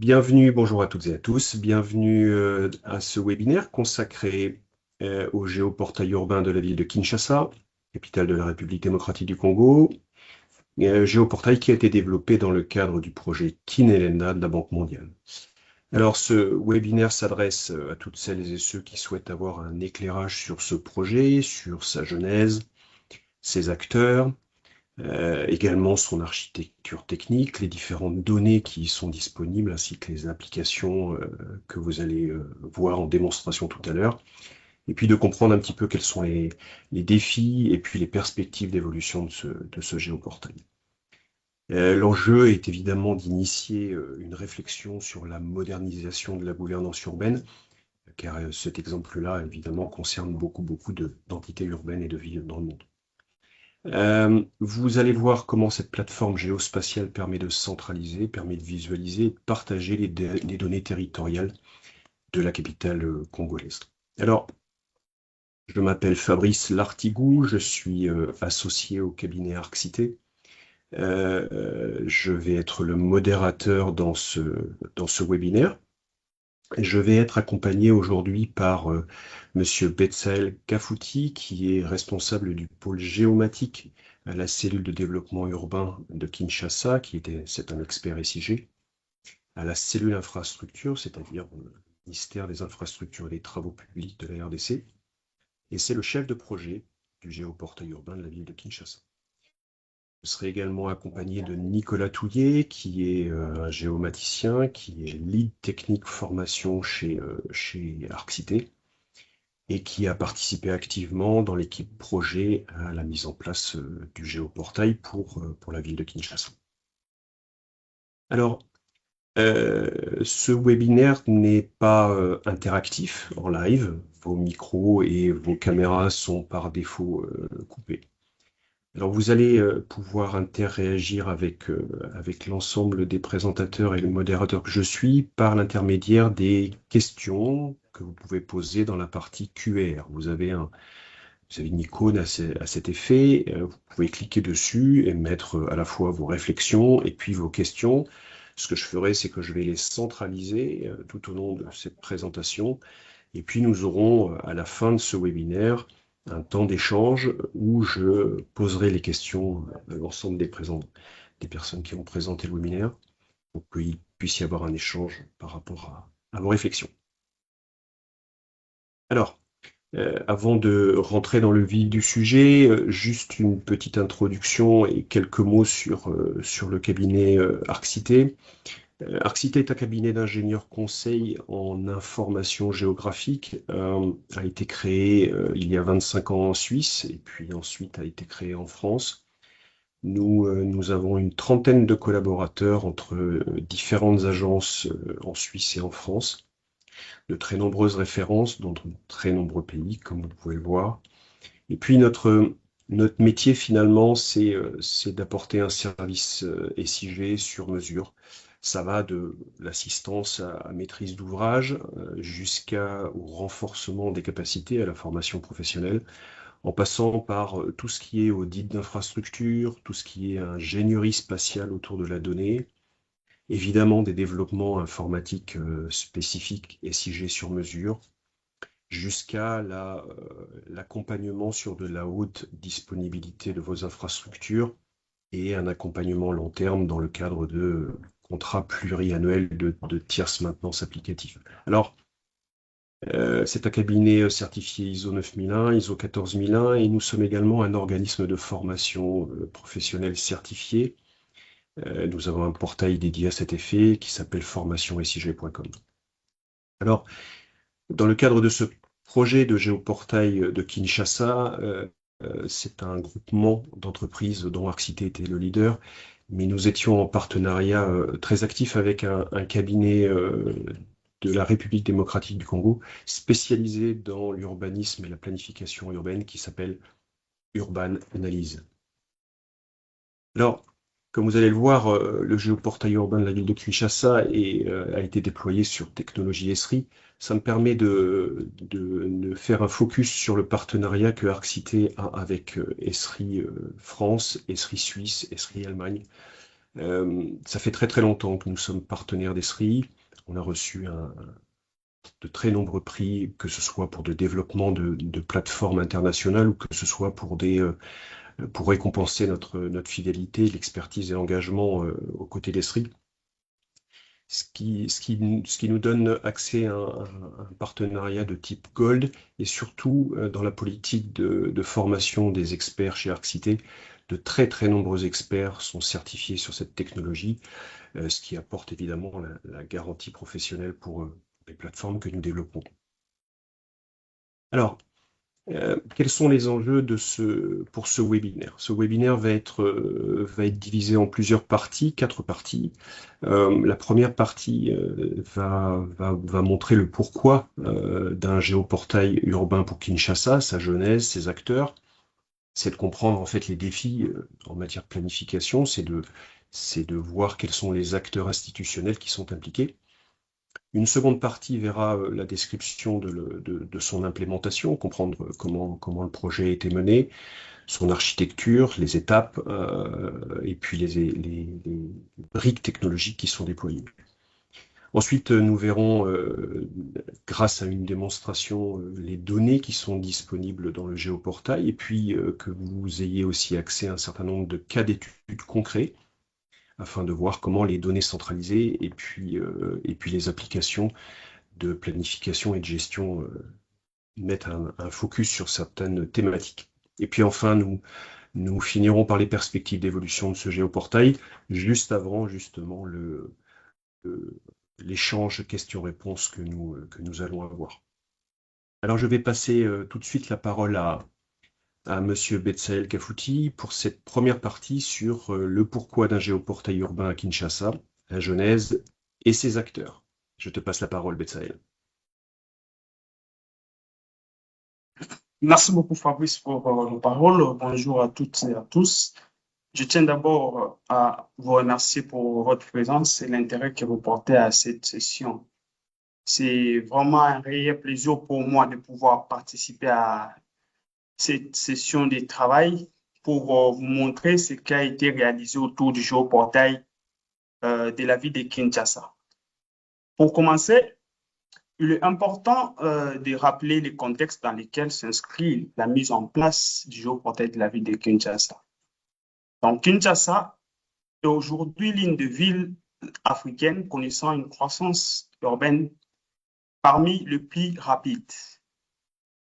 Bienvenue, bonjour à toutes et à tous. Bienvenue à ce webinaire consacré au géoportail urbain de la ville de Kinshasa, capitale de la République démocratique du Congo. Géoportail qui a été développé dans le cadre du projet Kinelena de la Banque mondiale. Alors, ce webinaire s'adresse à toutes celles et ceux qui souhaitent avoir un éclairage sur ce projet, sur sa genèse, ses acteurs, également son architecture technique, les différentes données qui y sont disponibles, ainsi que les applications que vous allez voir en démonstration tout à l'heure, et puis de comprendre un petit peu quels sont les défis et puis les perspectives d'évolution de ce géoportail. L'enjeu est évidemment d'initier une réflexion sur la modernisation de la gouvernance urbaine, car cet exemple-là, évidemment, concerne beaucoup d'entités urbaines et de villes dans le monde. Vous allez voir comment cette plateforme géospatiale permet de centraliser, permet de visualiser et de partager les données territoriales de la capitale congolaise. Alors, je m'appelle Fabrice Lartigou, je suis associé au cabinet Arxité. Je vais être le modérateur dans ce webinaire. Je vais être accompagné aujourd'hui par Monsieur Betsael Kafouti, qui est responsable du pôle géomatique à la cellule de développement urbain de Kinshasa, c'est un expert SIG, à la cellule infrastructure, c'est-à-dire le ministère des Infrastructures et des Travaux publics de la RDC, et c'est le chef de projet du géoportail urbain de la ville de Kinshasa. Je serai également accompagné de Nicolas Touillet, qui est un géomaticien, qui est lead technique formation chez Arxité et qui a participé activement dans l'équipe projet à la mise en place du géoportail pour la ville de Kinshasa. Alors, ce webinaire n'est pas interactif en live. Vos micros et vos caméras sont par défaut coupés. Alors vous allez pouvoir interagir avec l'ensemble des présentateurs et le modérateur que je suis par l'intermédiaire des questions que vous pouvez poser dans la partie QR. Vous avez une icône à cet effet, vous pouvez cliquer dessus et mettre à la fois vos réflexions et puis vos questions. Ce que je ferai, c'est que je vais les centraliser tout au long de cette présentation. Et puis nous aurons à la fin de ce webinaire un temps d'échange où je poserai les questions à l'ensemble des personnes qui ont présenté le webinaire pour qu'il puisse y avoir un échange par rapport à vos réflexions. Alors, avant de rentrer dans le vif du sujet, juste une petite introduction et quelques mots sur le cabinet Arxité. Arxité est un cabinet d'ingénieurs conseil en information géographique, a été créé il y a 25 ans en Suisse et puis ensuite a été créé en France. Nous avons une trentaine de collaborateurs entre différentes agences en Suisse et en France, de très nombreuses références dans de très nombreux pays, comme vous pouvez le voir. Et puis notre métier finalement, c'est d'apporter un service SIG sur mesure. Ça va de l'assistance à maîtrise d'ouvrage jusqu'au renforcement des capacités, à la formation professionnelle, en passant par tout ce qui est audit d'infrastructure, tout ce qui est ingénierie spatiale autour de la donnée, évidemment des développements informatiques spécifiques SIG sur mesure, jusqu'à l'accompagnement sur de la haute disponibilité de vos infrastructures et un accompagnement long terme dans le cadre de contrats pluriannuels de tierce maintenance applicative. Alors, c'est un cabinet certifié ISO 9001, ISO 14001 et nous sommes également un organisme de formation professionnelle certifié. Nous avons un portail dédié à cet effet qui s'appelle formationsig.com. Alors, dans le cadre de ce projet de géoportail de Kinshasa, c'est un groupement d'entreprises dont Arxité était le leader, mais nous étions en partenariat très actif avec un cabinet de la République démocratique du Congo, spécialisé dans l'urbanisme et la planification urbaine, qui s'appelle Urban Analyse. Alors, comme vous allez le voir, le géoportail urbain de la ville de Kinshasa a été déployé sur technologie Esri. Ça me permet de faire un focus sur le partenariat que Arxité a avec Esri France, Esri Suisse, Esri Allemagne. Ça fait très très longtemps que nous sommes partenaires d'Esri. On a reçu de très nombreux prix, que ce soit pour le développement de plateformes internationales ou que ce soit pour récompenser notre fidélité, l'expertise et l'engagement aux côtés d'Esri. Ce qui nous donne accès à un partenariat de type Gold et surtout dans la politique de formation des experts chez Arxité, de très très nombreux experts sont certifiés sur cette technologie, ce qui apporte évidemment la garantie professionnelle pour les plateformes que nous développons. Alors, quels sont les enjeux pour ce webinaire? Ce webinaire va être divisé en plusieurs parties, 4 parties. La première partie va montrer le pourquoi d'un géoportail urbain pour Kinshasa, sa genèse, ses acteurs. C'est de comprendre en fait les défis en matière de planification, c'est de voir quels sont les acteurs institutionnels qui sont impliqués. Une seconde partie verra la description de son implémentation, comprendre comment le projet a été mené, son architecture, les étapes, et puis les briques technologiques qui sont déployées. Ensuite, nous verrons, grâce à une démonstration, les données qui sont disponibles dans le géoportail, et puis que vous ayez aussi accès à un certain nombre de cas d'études concrets, afin de voir comment les données centralisées et puis les applications de planification et de gestion mettent un focus sur certaines thématiques. Et puis enfin, nous finirons par les perspectives d'évolution de ce géoportail, juste avant justement l'échange questions-réponses que nous allons avoir. Alors je vais passer tout de suite la parole à Monsieur Betsael Kafouti pour cette première partie sur le pourquoi d'un géoportail urbain à Kinshasa, la genèse et ses acteurs. Je te passe la parole, Betsael. Merci beaucoup, Fabrice, pour vos paroles. Bonjour à toutes et à tous. Je tiens d'abord à vous remercier pour votre présence et l'intérêt que vous portez à cette session. C'est vraiment un réel plaisir pour moi de pouvoir participer à cette session de travail pour vous montrer ce qui a été réalisé autour du géoportail de la ville de Kinshasa. Pour commencer, il est important de rappeler les contextes dans lesquels s'inscrit la mise en place du géoportail de la ville de Kinshasa. Donc, Kinshasa est aujourd'hui l'une des villes africaines connaissant une croissance urbaine parmi les plus rapides.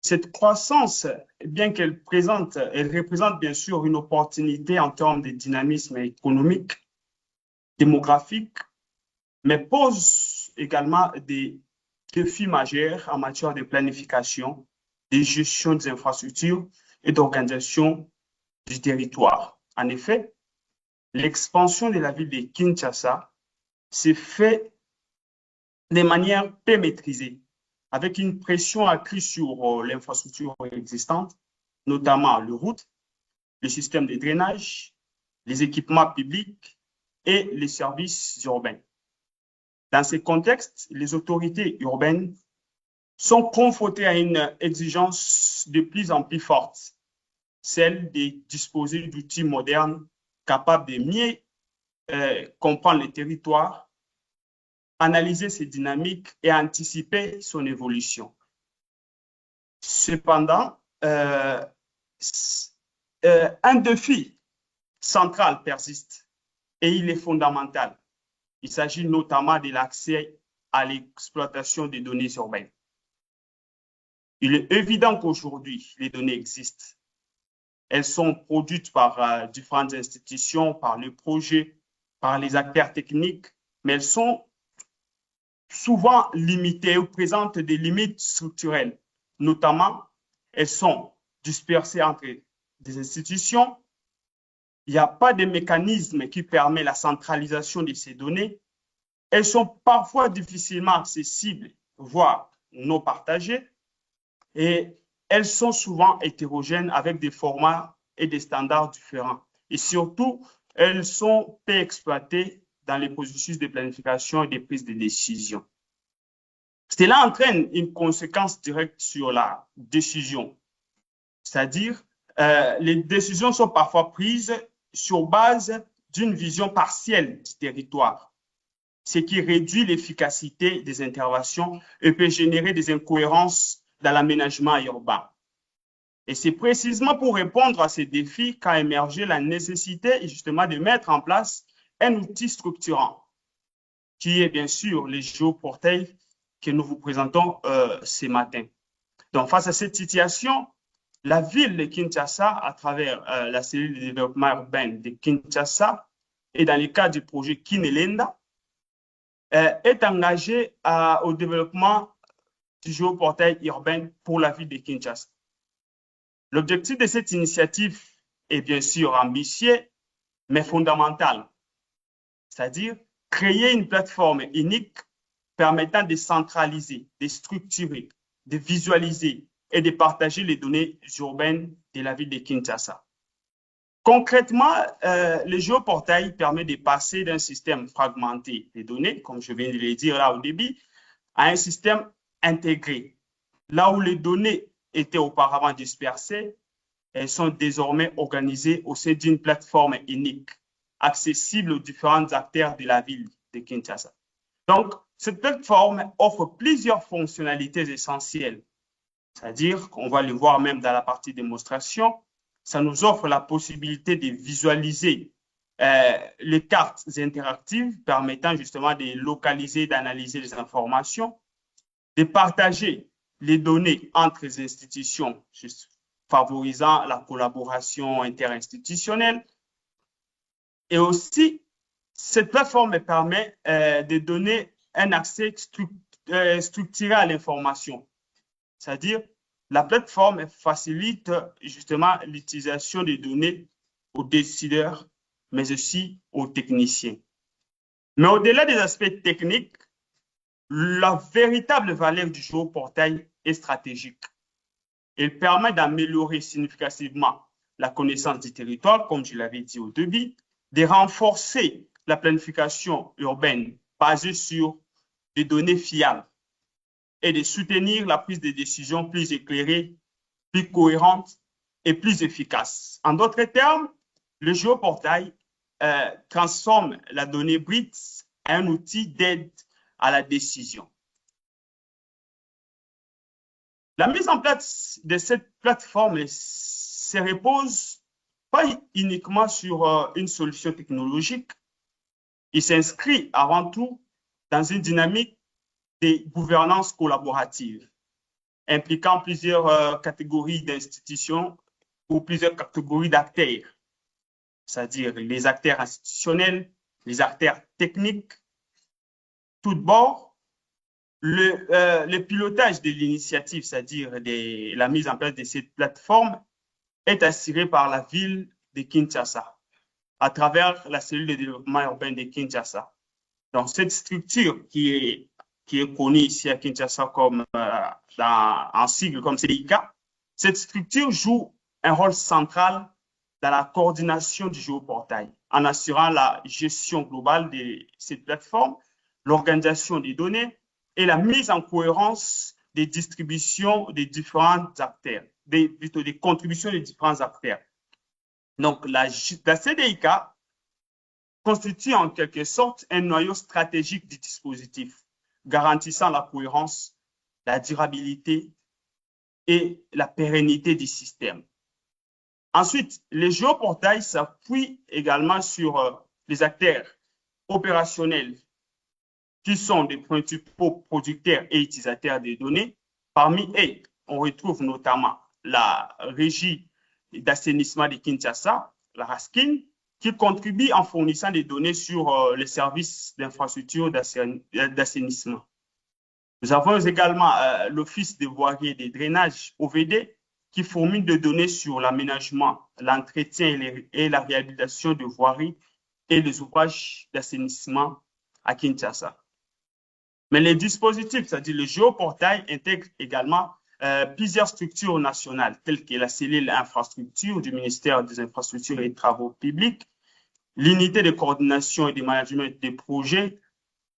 Cette croissance, bien qu'elle représente bien sûr une opportunité en termes de dynamisme économique, démographique, mais pose également des défis majeurs en matière de planification, de gestion des infrastructures et d'organisation du territoire. En effet, l'expansion de la ville de Kinshasa s'est faite de manière peu maîtrisée, avec une pression accrue sur l'infrastructure existante, notamment les routes, le système de drainage, les équipements publics et les services urbains. Dans ce contexte, les autorités urbaines sont confrontées à une exigence de plus en plus forte, celle de disposer d'outils modernes capables de mieux comprendre le territoire, analyser ses dynamiques et anticiper son évolution. Cependant, un défi central persiste et il est fondamental. Il s'agit notamment de l'accès à l'exploitation des données urbaines. Il est évident qu'aujourd'hui, les données existent. Elles sont produites par différentes institutions, par les projets, par les acteurs techniques, mais elles sont souvent limitées ou présentent des limites structurelles. Notamment, elles sont dispersées entre des institutions. Il n'y a pas de mécanisme qui permet la centralisation de ces données. Elles sont parfois difficilement accessibles, voire non partagées, et elles sont souvent hétérogènes avec des formats et des standards différents. Et surtout, elles sont peu exploitées dans les processus de planification et de prise de décision. Cela entraîne une conséquence directe sur la décision, c'est-à-dire les décisions sont parfois prises sur base d'une vision partielle du territoire. ce qui réduit l'efficacité des interventions et peut générer des incohérences dans l'aménagement urbain. Et c'est précisément pour répondre à ces défis qu'a émergé la nécessité justement de mettre en place un outil structurant, qui est bien sûr les géoportails que nous vous présentons ce matin. Donc, face à cette situation, la ville de Kinshasa, à travers la cellule de développement urbain de Kinshasa, et dans le cadre du projet Kinelenda, est engagée au développement du géoportail urbain pour la ville de Kinshasa. L'objectif de cette initiative est bien sûr ambitieux, mais fondamental, c'est-à-dire créer une plateforme unique permettant de centraliser, de structurer, de visualiser et de partager les données urbaines de la ville de Kinshasa. Concrètement, le géoportail permet de passer d'un système fragmenté de données, comme je viens de le dire là au début, à un système intégré. Là où les données étaient auparavant dispersées, elles sont désormais organisées au sein d'une plateforme unique, accessible aux différents acteurs de la ville de Kinshasa. Donc, cette plateforme offre plusieurs fonctionnalités essentielles, c'est-à-dire qu'on va le voir même dans la partie démonstration, ça nous offre la possibilité de visualiser les cartes interactives permettant justement de localiser, d'analyser les informations, de partager les données entre les institutions, favorisant la collaboration interinstitutionnelle. Et aussi, cette plateforme permet de donner un accès structuré à l'information. C'est-à-dire, la plateforme facilite justement l'utilisation des données aux décideurs, mais aussi aux techniciens. Mais au-delà des aspects techniques, la véritable valeur du géoportail est stratégique. Il permet d'améliorer significativement la connaissance du territoire, comme je l'avais dit au début, de renforcer la planification urbaine basée sur des données fiables et de soutenir la prise de décision plus éclairée, plus cohérente et plus efficace. En d'autres termes, le géoportail transforme la donnée brute en un outil d'aide à la décision. La mise en place de cette plateforme se repose pas uniquement sur une solution technologique, il s'inscrit avant tout dans une dynamique de gouvernance collaborative, impliquant plusieurs catégories d'institutions ou plusieurs catégories d'acteurs, c'est-à-dire les acteurs institutionnels, les acteurs techniques. Tout d'abord, le pilotage de l'initiative, c'est-à-dire la mise en place de cette plateforme, est assuré par la ville de Kinshasa à travers la cellule de développement urbain de Kinshasa. Donc, cette structure qui est connue ici à Kinshasa comme en sigle comme CDIK, cette structure joue un rôle central dans la coordination du géoportail en assurant la gestion globale de cette plateforme, l'organisation des données et la mise en cohérence des distributions des différents acteurs, plutôt des contributions des différents acteurs. Donc, la CDIK constitue en quelque sorte un noyau stratégique du dispositif, garantissant la cohérence, la durabilité et la pérennité du système. Ensuite, les géoportails s'appuient également sur les acteurs opérationnels qui sont des principaux producteurs et utilisateurs des données. Parmi eux, on retrouve notamment la régie d'assainissement de Kinshasa, la RASKIN, qui contribue en fournissant des données sur les services d'infrastructure d'assainissement. Nous avons également l'Office des voiries et des drainages, OVD, qui fournit des données sur l'aménagement, l'entretien et la réhabilitation de voiries et des ouvrages d'assainissement à Kinshasa. Mais les dispositifs, c'est-à-dire le géoportail, intègrent également plusieurs structures nationales, telles que la cellule infrastructure du ministère des Infrastructures et des Travaux publics, l'unité de coordination et de management des projets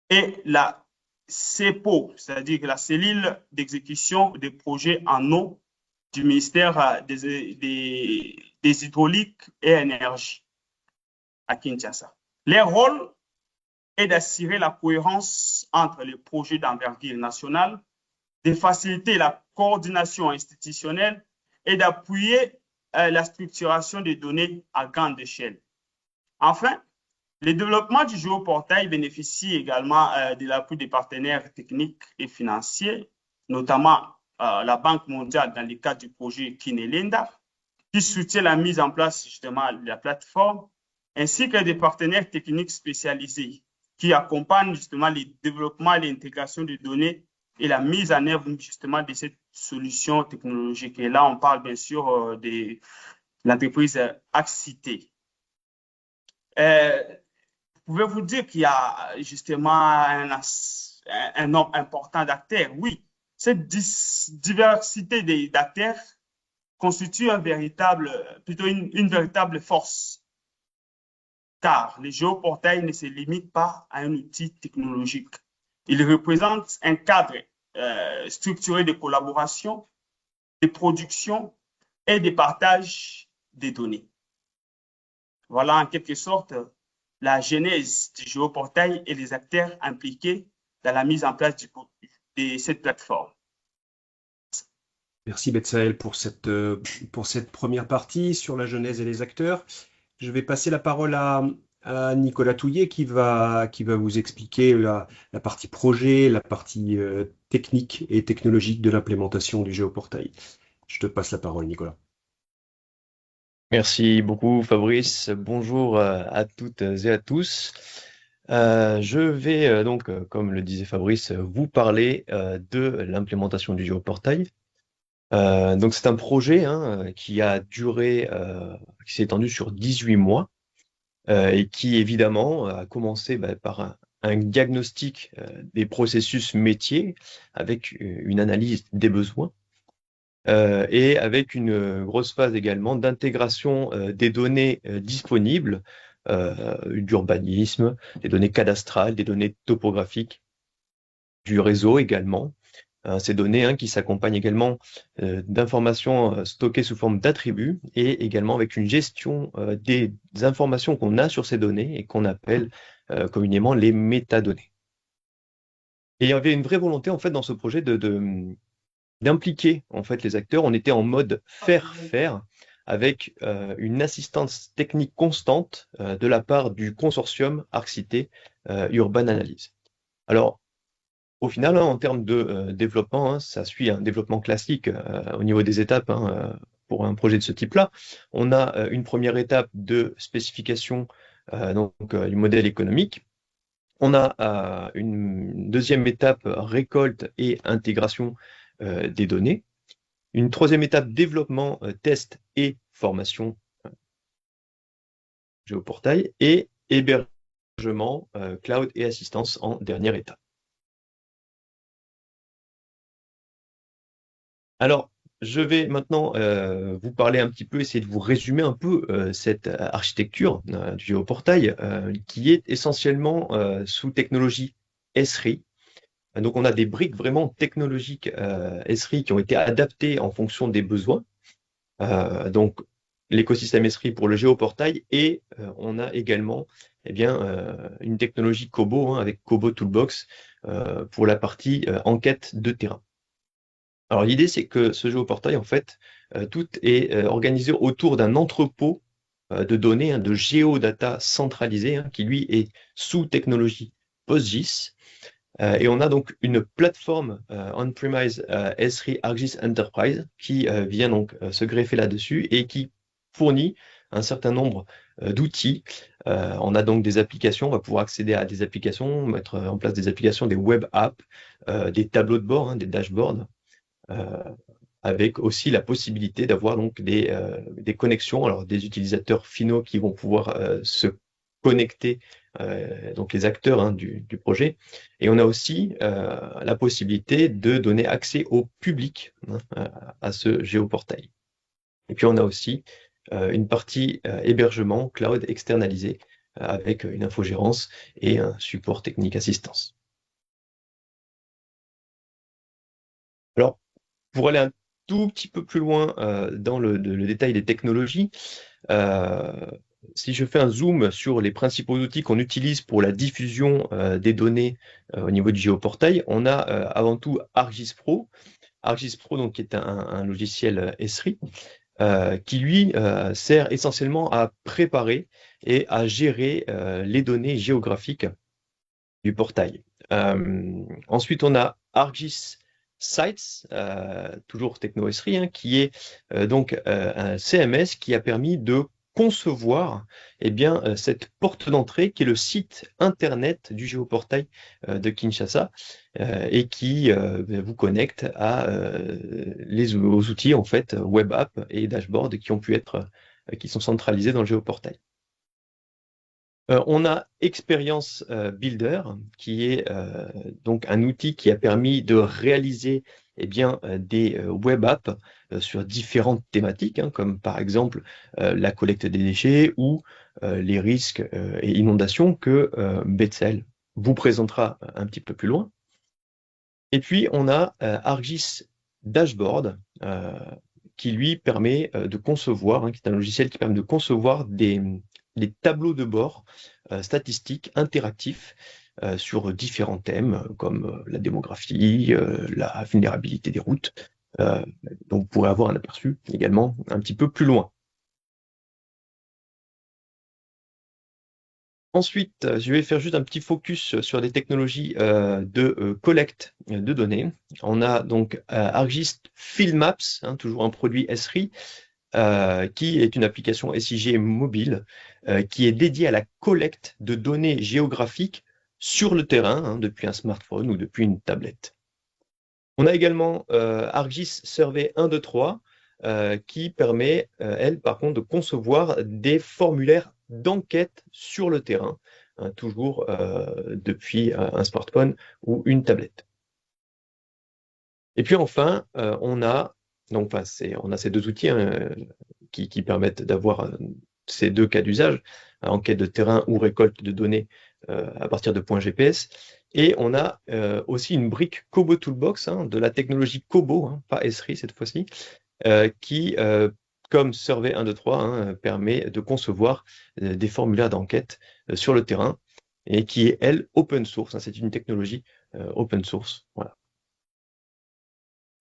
et la CEPO, c'est-à-dire la cellule d'exécution des projets en eau du ministère des hydrauliques et énergie à Kinshasa. Les rôles est d'assurer la cohérence entre les projets d'envergure nationale, de faciliter la coordination institutionnelle et d'appuyer la structuration des données à grande échelle. Enfin, le développement du géoportail bénéficie également de l'appui des partenaires techniques et financiers, notamment la Banque mondiale dans le cadre du projet Kinelinda, qui soutient la mise en place justement de la plateforme, ainsi que des partenaires techniques spécialisés qui accompagnent justement le développement et l'intégration des données et la mise en œuvre justement de cette solution technologique. Et là, on parle bien sûr de l'entreprise Axité. Pouvez-vous dire qu'il y a justement un nombre important d'acteurs? Oui, cette diversité d'acteurs constitue plutôt une véritable force, car le géoportail ne se limite pas à un outil technologique. Il représente un cadre structuré de collaboration, de production et de partage des données. Voilà en quelque sorte la genèse du géoportail et les acteurs impliqués dans la mise en place de cette plateforme. Merci Betsaël pour cette première partie sur la genèse et les acteurs. Je vais passer la parole à Nicolas Touillet qui va vous expliquer la partie projet, la partie technique et technologique de l'implémentation du géoportail. Je te passe la parole, Nicolas. Merci beaucoup Fabrice. Bonjour à toutes et à tous. Je vais donc, comme le disait Fabrice, vous parler de l'implémentation du géoportail. Donc c'est un projet qui a duré, qui s'est étendu sur 18 mois et qui évidemment a commencé par un diagnostic des processus métiers avec une analyse des besoins. Et avec une grosse phase également d'intégration des données disponibles, d'urbanisme, des données cadastrales, des données topographiques, du réseau également. Ces données qui s'accompagnent également d'informations stockées sous forme d'attributs et également avec une gestion des informations qu'on a sur ces données et qu'on appelle communément les métadonnées. Et il y avait une vraie volonté en fait dans ce projet d'impliquer en fait les acteurs. On était en mode faire avec une assistance technique constante de la part du consortium Arxité Urban Analyse. Alors au final, en termes de développement, ça suit un développement classique au niveau des étapes pour un projet de ce type-là. On a une première étape de spécification du modèle économique. On a une deuxième étape récolte et intégration des données. Une troisième étape, développement, test et formation géoportail. Et hébergement, cloud et assistance en dernière étape. Alors, je vais maintenant vous parler un petit peu, essayer de vous résumer un peu cette architecture du géoportail qui est essentiellement sous technologie Esri. Donc, on a des briques vraiment technologiques Esri qui ont été adaptées en fonction des besoins. Donc, l'écosystème Esri pour le géoportail et on a également une technologie Kobo avec Kobo Toolbox pour la partie enquête de terrain. Alors, l'idée, c'est que ce géoportail, en fait, tout est organisé autour d'un entrepôt de données, de géodata centralisé qui, lui, est sous technologie PostGIS. Et on a donc une plateforme on-premise S3 ArcGIS Enterprise qui vient donc se greffer là-dessus et qui fournit un certain nombre d'outils. On a donc des applications, on va pouvoir accéder à des applications, mettre en place des applications, des web apps, des tableaux de bord, des dashboards, avec aussi la possibilité d'avoir donc des connexions, alors des utilisateurs finaux qui vont pouvoir se connecter, donc les acteurs du projet. Et on a aussi la possibilité de donner accès au public à ce géoportail. Et puis on a aussi une partie hébergement cloud externalisé avec une infogérance et un support technique assistance. Alors, pour aller un tout petit peu plus loin dans le détail des technologies, si je fais un zoom sur les principaux outils qu'on utilise pour la diffusion des données au niveau du géoportail, on a avant tout ArcGIS Pro. ArcGIS Pro, donc, qui est un logiciel Esri, qui lui sert essentiellement à préparer et à gérer les données géographiques du portail. Ensuite, on a ArcGIS Sites, toujours Techno Esri, hein, qui est donc un CMS qui a permis de concevoir cette porte d'entrée qui est le site internet du géoportail de Kinshasa et qui vous connecte aux outils en fait web app et dashboard qui sont centralisés dans le géoportail. On a Experience Builder, qui est donc un outil qui a permis de réaliser des web apps sur différentes thématiques, hein, comme par exemple la collecte des déchets ou les risques et inondations que Betsael vous présentera un petit peu plus loin. Et puis, on a ArcGIS Dashboard, qui lui permet de concevoir, hein, qui est un logiciel qui permet de concevoir des tableaux de bord statistiques interactifs sur différents thèmes comme la démographie, la vulnérabilité des routes. Donc, vous pourrez avoir un aperçu également un petit peu plus loin. Ensuite, je vais faire juste un petit focus sur des technologies de collecte de données. On a donc ArcGIS Field Maps, hein, toujours un produit Esri, qui est une application SIG mobile qui est dédiée à la collecte de données géographiques sur le terrain, hein, depuis un smartphone ou depuis une tablette. On a également ArcGIS Survey 1, 2, 3, qui permet, elle, par contre, de concevoir des formulaires d'enquête sur le terrain, hein, toujours depuis un smartphone ou une tablette. Et puis enfin, on a ces deux outils, hein, qui permettent d'avoir ces deux cas d'usage, enquête de terrain ou récolte de données à partir de points GPS. Et on a aussi une brique Kobo Toolbox, hein, de la technologie Kobo, hein, pas Esri cette fois-ci, qui, comme Survey 1, 2, 3, hein, permet de concevoir des formulaires d'enquête sur le terrain et qui est, elle, open source. Hein, c'est une technologie open source. Voilà.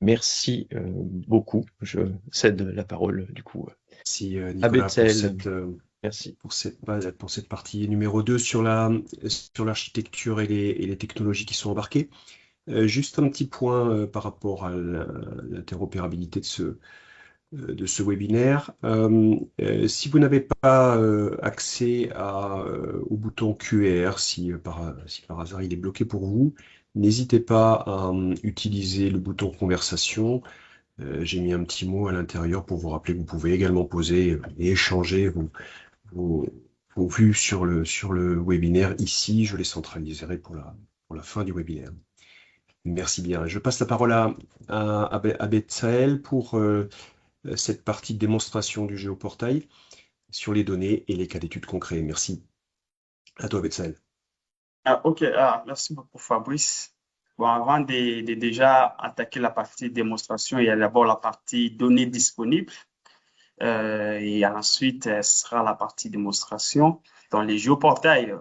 Merci beaucoup. Je cède la parole du coup Merci à Nicolas Betsael. Merci. pour cette partie numéro 2 sur l'architecture et les technologies qui sont embarquées. Juste un petit point par rapport à l'interopérabilité de ce webinaire. Si vous n'avez pas accès au bouton QR, si par hasard il est bloqué pour vous, n'hésitez pas à utiliser le bouton conversation. J'ai mis un petit mot à l'intérieur pour vous rappeler que vous pouvez également poser et échanger vos vues sur le webinaire. Ici, je les centraliserai pour la fin du webinaire. Merci bien. Je passe la parole à Betsael pour cette partie de démonstration du géoportail sur les données et les cas d'études concrets. Merci. À toi, Betsael. Ok, merci beaucoup, Fabrice. Bon, avant de déjà attaquer la partie démonstration, il y a d'abord la partie données disponibles. Et ensuite, ce sera la partie démonstration. Dans les géoportails,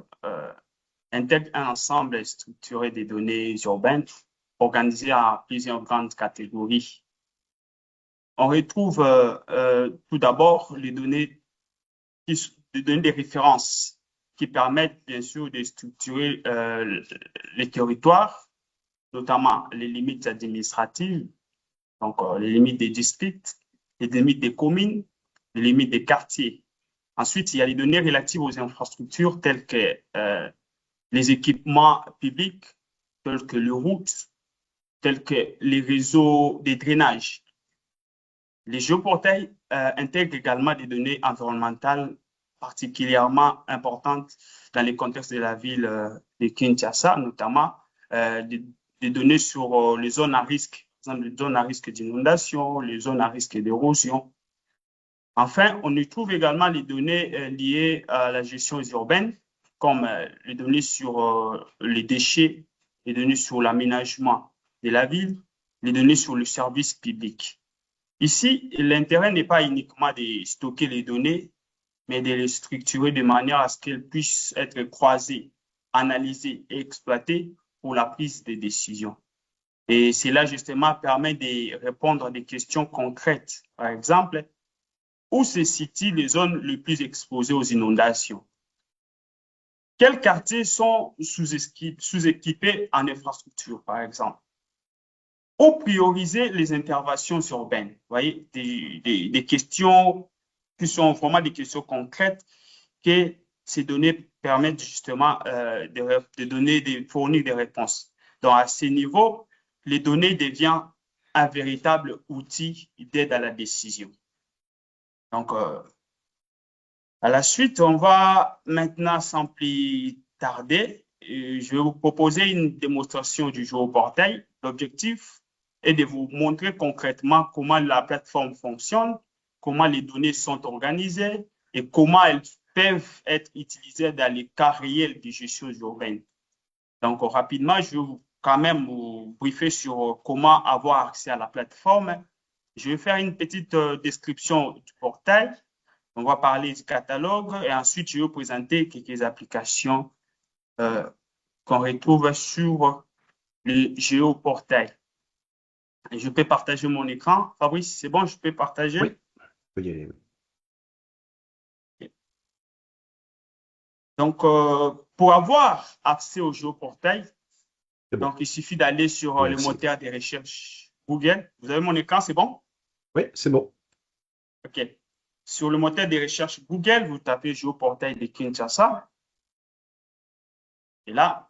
intègrent un ensemble structuré des données urbaines organisées en plusieurs grandes catégories. On retrouve tout d'abord les données des références qui permettent bien sûr de structurer les territoires, notamment les limites administratives, donc les limites des districts, les limites des communes, les limites des quartiers. Ensuite, il y a les données relatives aux infrastructures telles que les équipements publics, tels que les routes, tels que les réseaux de drainage. Les géoportails intègrent également des données environnementales particulièrement importantes dans le contexte de la ville de Kinshasa, notamment des données sur les zones à risque, par exemple les zones à risque d'inondation, les zones à risque d'érosion. Enfin, on y trouve également les données liées à la gestion urbaine, comme les données sur les déchets, les données sur l'aménagement de la ville, les données sur le service public. Ici, l'intérêt n'est pas uniquement de stocker les données, mais de les structurer de manière à ce qu'elles puissent être croisées, analysées et exploitées pour la prise de décision. Et cela, justement, permet de répondre à des questions concrètes. Par exemple, où se situent les zones les plus exposées aux inondations? Quels quartiers sont sous-équipés en infrastructure, par exemple? Ou prioriser les interventions urbaines? Vous voyez, des questions qui sont vraiment des questions concrètes que ces données permettent justement de fournir des réponses. Donc, à ce niveau, les données deviennent un véritable outil d'aide à la décision. Donc, à la suite, on va maintenant, sans plus tarder, je vais vous proposer une démonstration du géoportail. L'objectif est de vous montrer concrètement comment la plateforme fonctionne, comment les données sont organisées et comment elles peuvent être utilisées dans les cas réels de gestion urbaine. Donc, rapidement, je vais quand même vous briefer sur comment avoir accès à la plateforme. Je vais faire une petite description du portail. On va parler du catalogue et ensuite, je vais vous présenter quelques applications qu'on retrouve sur le géoportail. Je peux partager mon écran. Fabrice, c'est bon, je peux partager? Oui, faut y aller. Donc, pour avoir accès au géoportail, C'est bon. donc, il suffit d'aller sur le Merci. moteur de recherche Google. Vous avez mon écran, c'est bon? Oui, c'est bon. OK. Sur le moteur de recherche Google, vous tapez géoportail de Kinshasa. Et là,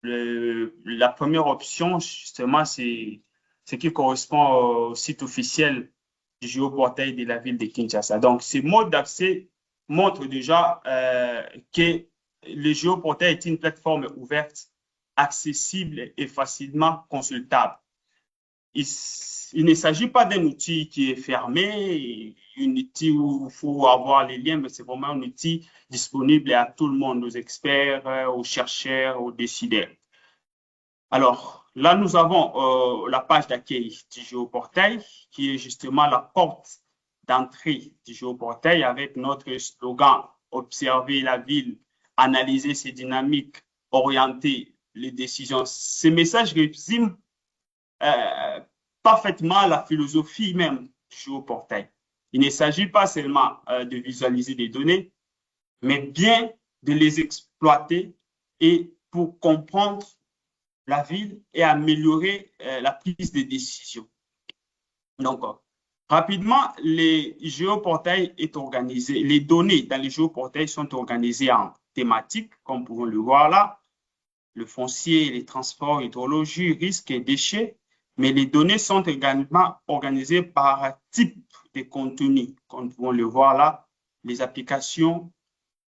la première option, justement, c'est ce qui correspond au site officiel du géoportail de la ville de Kinshasa. Donc, ce mode d'accès montre déjà que le géoportail est une plateforme ouverte, accessible et facilement consultable. Il ne s'agit pas d'un outil qui est fermé, un outil où il faut avoir les liens, mais c'est vraiment un outil disponible à tout le monde, aux experts, aux chercheurs, aux décideurs. Alors, là, nous avons la page d'accueil du géoportail, qui est justement la porte d'entrée du géoportail avec notre slogan « Observer la ville, analyser ses dynamiques, orienter les décisions ». Ce message résume parfaitement la philosophie même du géoportail. Il ne s'agit pas seulement de visualiser des données, mais bien de les exploiter et pour comprendre la ville et améliorer la prise de décision. Donc, rapidement, les géoportails est organisé, les données dans les géoportails sont organisées en thématiques, comme vous pouvez le voir là, le foncier, les transports, hydrologie, risques et déchets, mais les données sont également organisées par type de contenu, comme vous pouvez le voir là, les applications,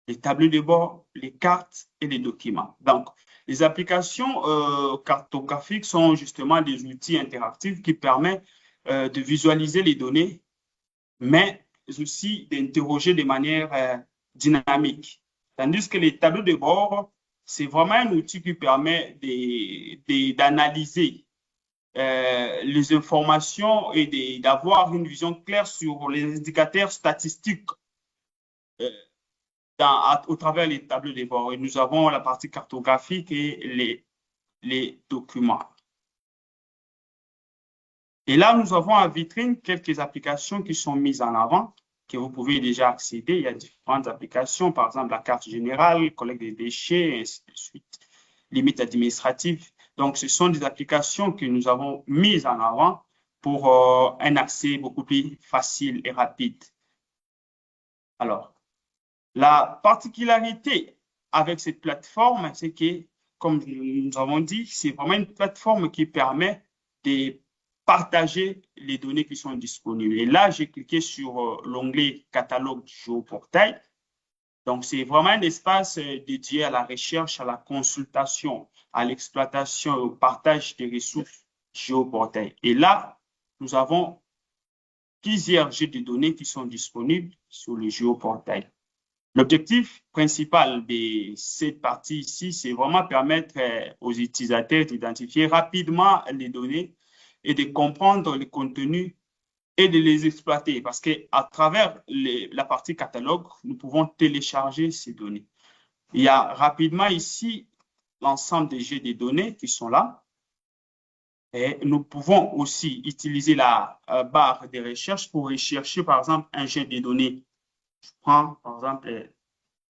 les tableaux de bord, les cartes et les documents. Donc, les applications cartographiques sont justement des outils interactifs qui permettent de visualiser les données, mais aussi d'interroger de manière dynamique. Tandis que les tableaux de bord, c'est vraiment un outil qui permet d'analyser les informations et d'avoir une vision claire sur les indicateurs statistiques au travers des tableaux de bord. Et nous avons la partie cartographique et les documents. Et là, nous avons en vitrine quelques applications qui sont mises en avant, que vous pouvez déjà accéder. Il y a différentes applications, par exemple la carte générale, collecte des déchets, et ainsi de suite, limites administratives. Donc, ce sont des applications que nous avons mises en avant pour un accès beaucoup plus facile et rapide. Alors, la particularité avec cette plateforme, c'est que, comme nous avons dit, c'est vraiment une plateforme qui permet de partager les données qui sont disponibles. Et là, j'ai cliqué sur l'onglet catalogue du géoportail. Donc, c'est vraiment un espace dédié à la recherche, à la consultation, à l'exploitation et au partage des ressources géoportail. Et là, nous avons plusieurs jets de données qui sont disponibles sur le géoportail. L'objectif principal de cette partie ici, c'est vraiment permettre aux utilisateurs d'identifier rapidement les données et de comprendre le contenu et de les exploiter parce qu'à travers la partie catalogue, nous pouvons télécharger ces données. Il y a rapidement ici l'ensemble des jets de données qui sont là. Et nous pouvons aussi utiliser la barre de recherche pour rechercher, par exemple, un jet de données. Je prends, par exemple, les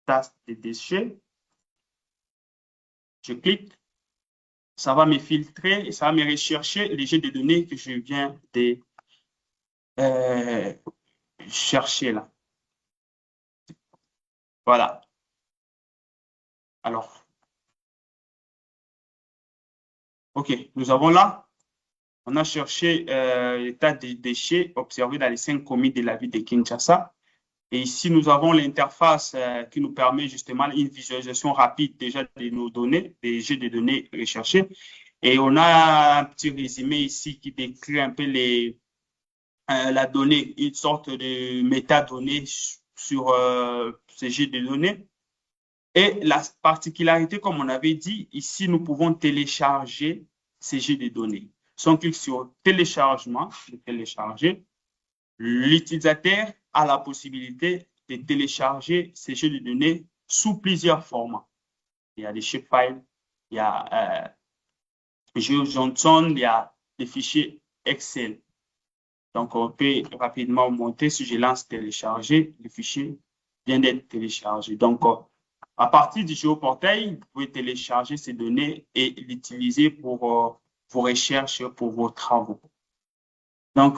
tasses de déchets. Je clique. Ça va me filtrer et ça va me rechercher les jets de données que je viens de chercher là. Voilà. Alors, OK, nous avons là, on a cherché l'état des déchets observés dans les 5 communes de la ville de Kinshasa. Et ici, nous avons l'interface qui nous permet justement une visualisation rapide déjà de nos données, des jets de données recherchés. Et on a un petit résumé ici qui décrit un peu la donnée, une sorte de métadonnées sur ces jets de données. Et la particularité, comme on avait dit, ici, nous pouvons télécharger ces jets de données. Si on clique sur téléchargement, télécharger, l'utilisateur a la possibilité de télécharger ces jeux de données sous plusieurs formats. Il y a des shapefiles, il y a GeoJSON, il y a des fichiers Excel. Donc, on peut rapidement monter. Si je lance télécharger, le fichier vient d'être téléchargé. Donc, à partir du géoportail, vous pouvez télécharger ces données et l'utiliser pour vos recherches, pour vos travaux. Donc,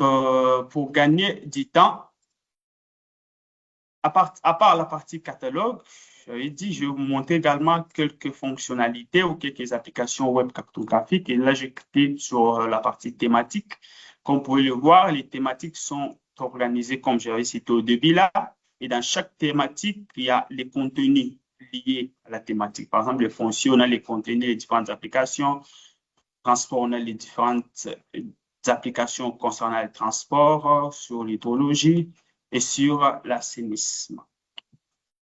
pour gagner du temps, à part la partie catalogue, j'avais dit, je vais vous montrer également quelques fonctionnalités ou quelques applications web cartographiques. Et là, j'ai cliqué sur la partie thématique. Comme vous pouvez le voir, les thématiques sont organisées comme j'avais cité au début là. Et dans chaque thématique, il y a les contenus liés à la thématique. Par exemple, les fonctions, on a les contenus des différentes applications. Transport, on a les différentes applications concernant le transport, sur l'hydrologie et sur l'assainissement.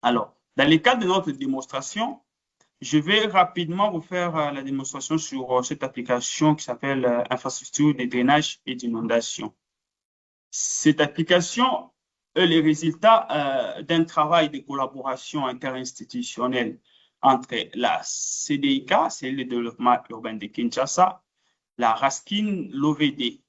Alors, dans le cadre de notre démonstration, je vais rapidement vous faire la démonstration sur cette application qui s'appelle Infrastructure de drainage et d'inondation. Cette application est le résultat d'un travail de collaboration interinstitutionnelle entre la CDIK, c'est le développement urbain de Kinshasa, la RASKIN, l'OVD,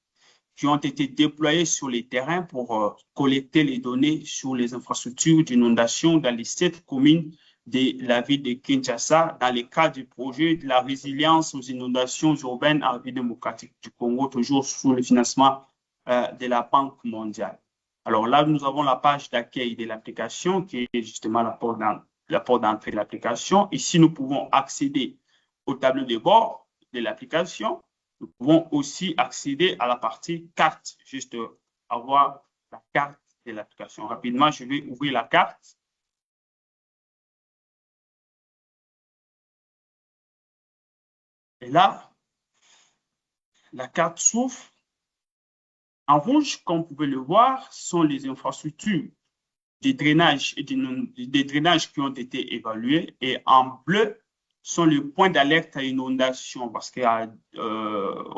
qui ont été déployés sur les terrains pour collecter les données sur les infrastructures d'inondation dans les 7 communes de la ville de Kinshasa dans le cadre du projet de la résilience aux inondations urbaines en République démocratique du Congo, toujours sous le financement de la Banque mondiale. Alors là, nous avons la page d'accueil de l'application qui est justement la porte d'entrée de l'application. Ici, nous pouvons accéder au tableau de bord de l'application. Nous pouvons aussi accéder à la partie carte, juste avoir la carte de l'application. Rapidement, je vais ouvrir la carte. Et là, la carte s'ouvre. En rouge, comme vous pouvez le voir, sont les infrastructures des drainages et des drainages qui ont été évalués. Et en bleu sont les points d'alerte à inondation parce qu'au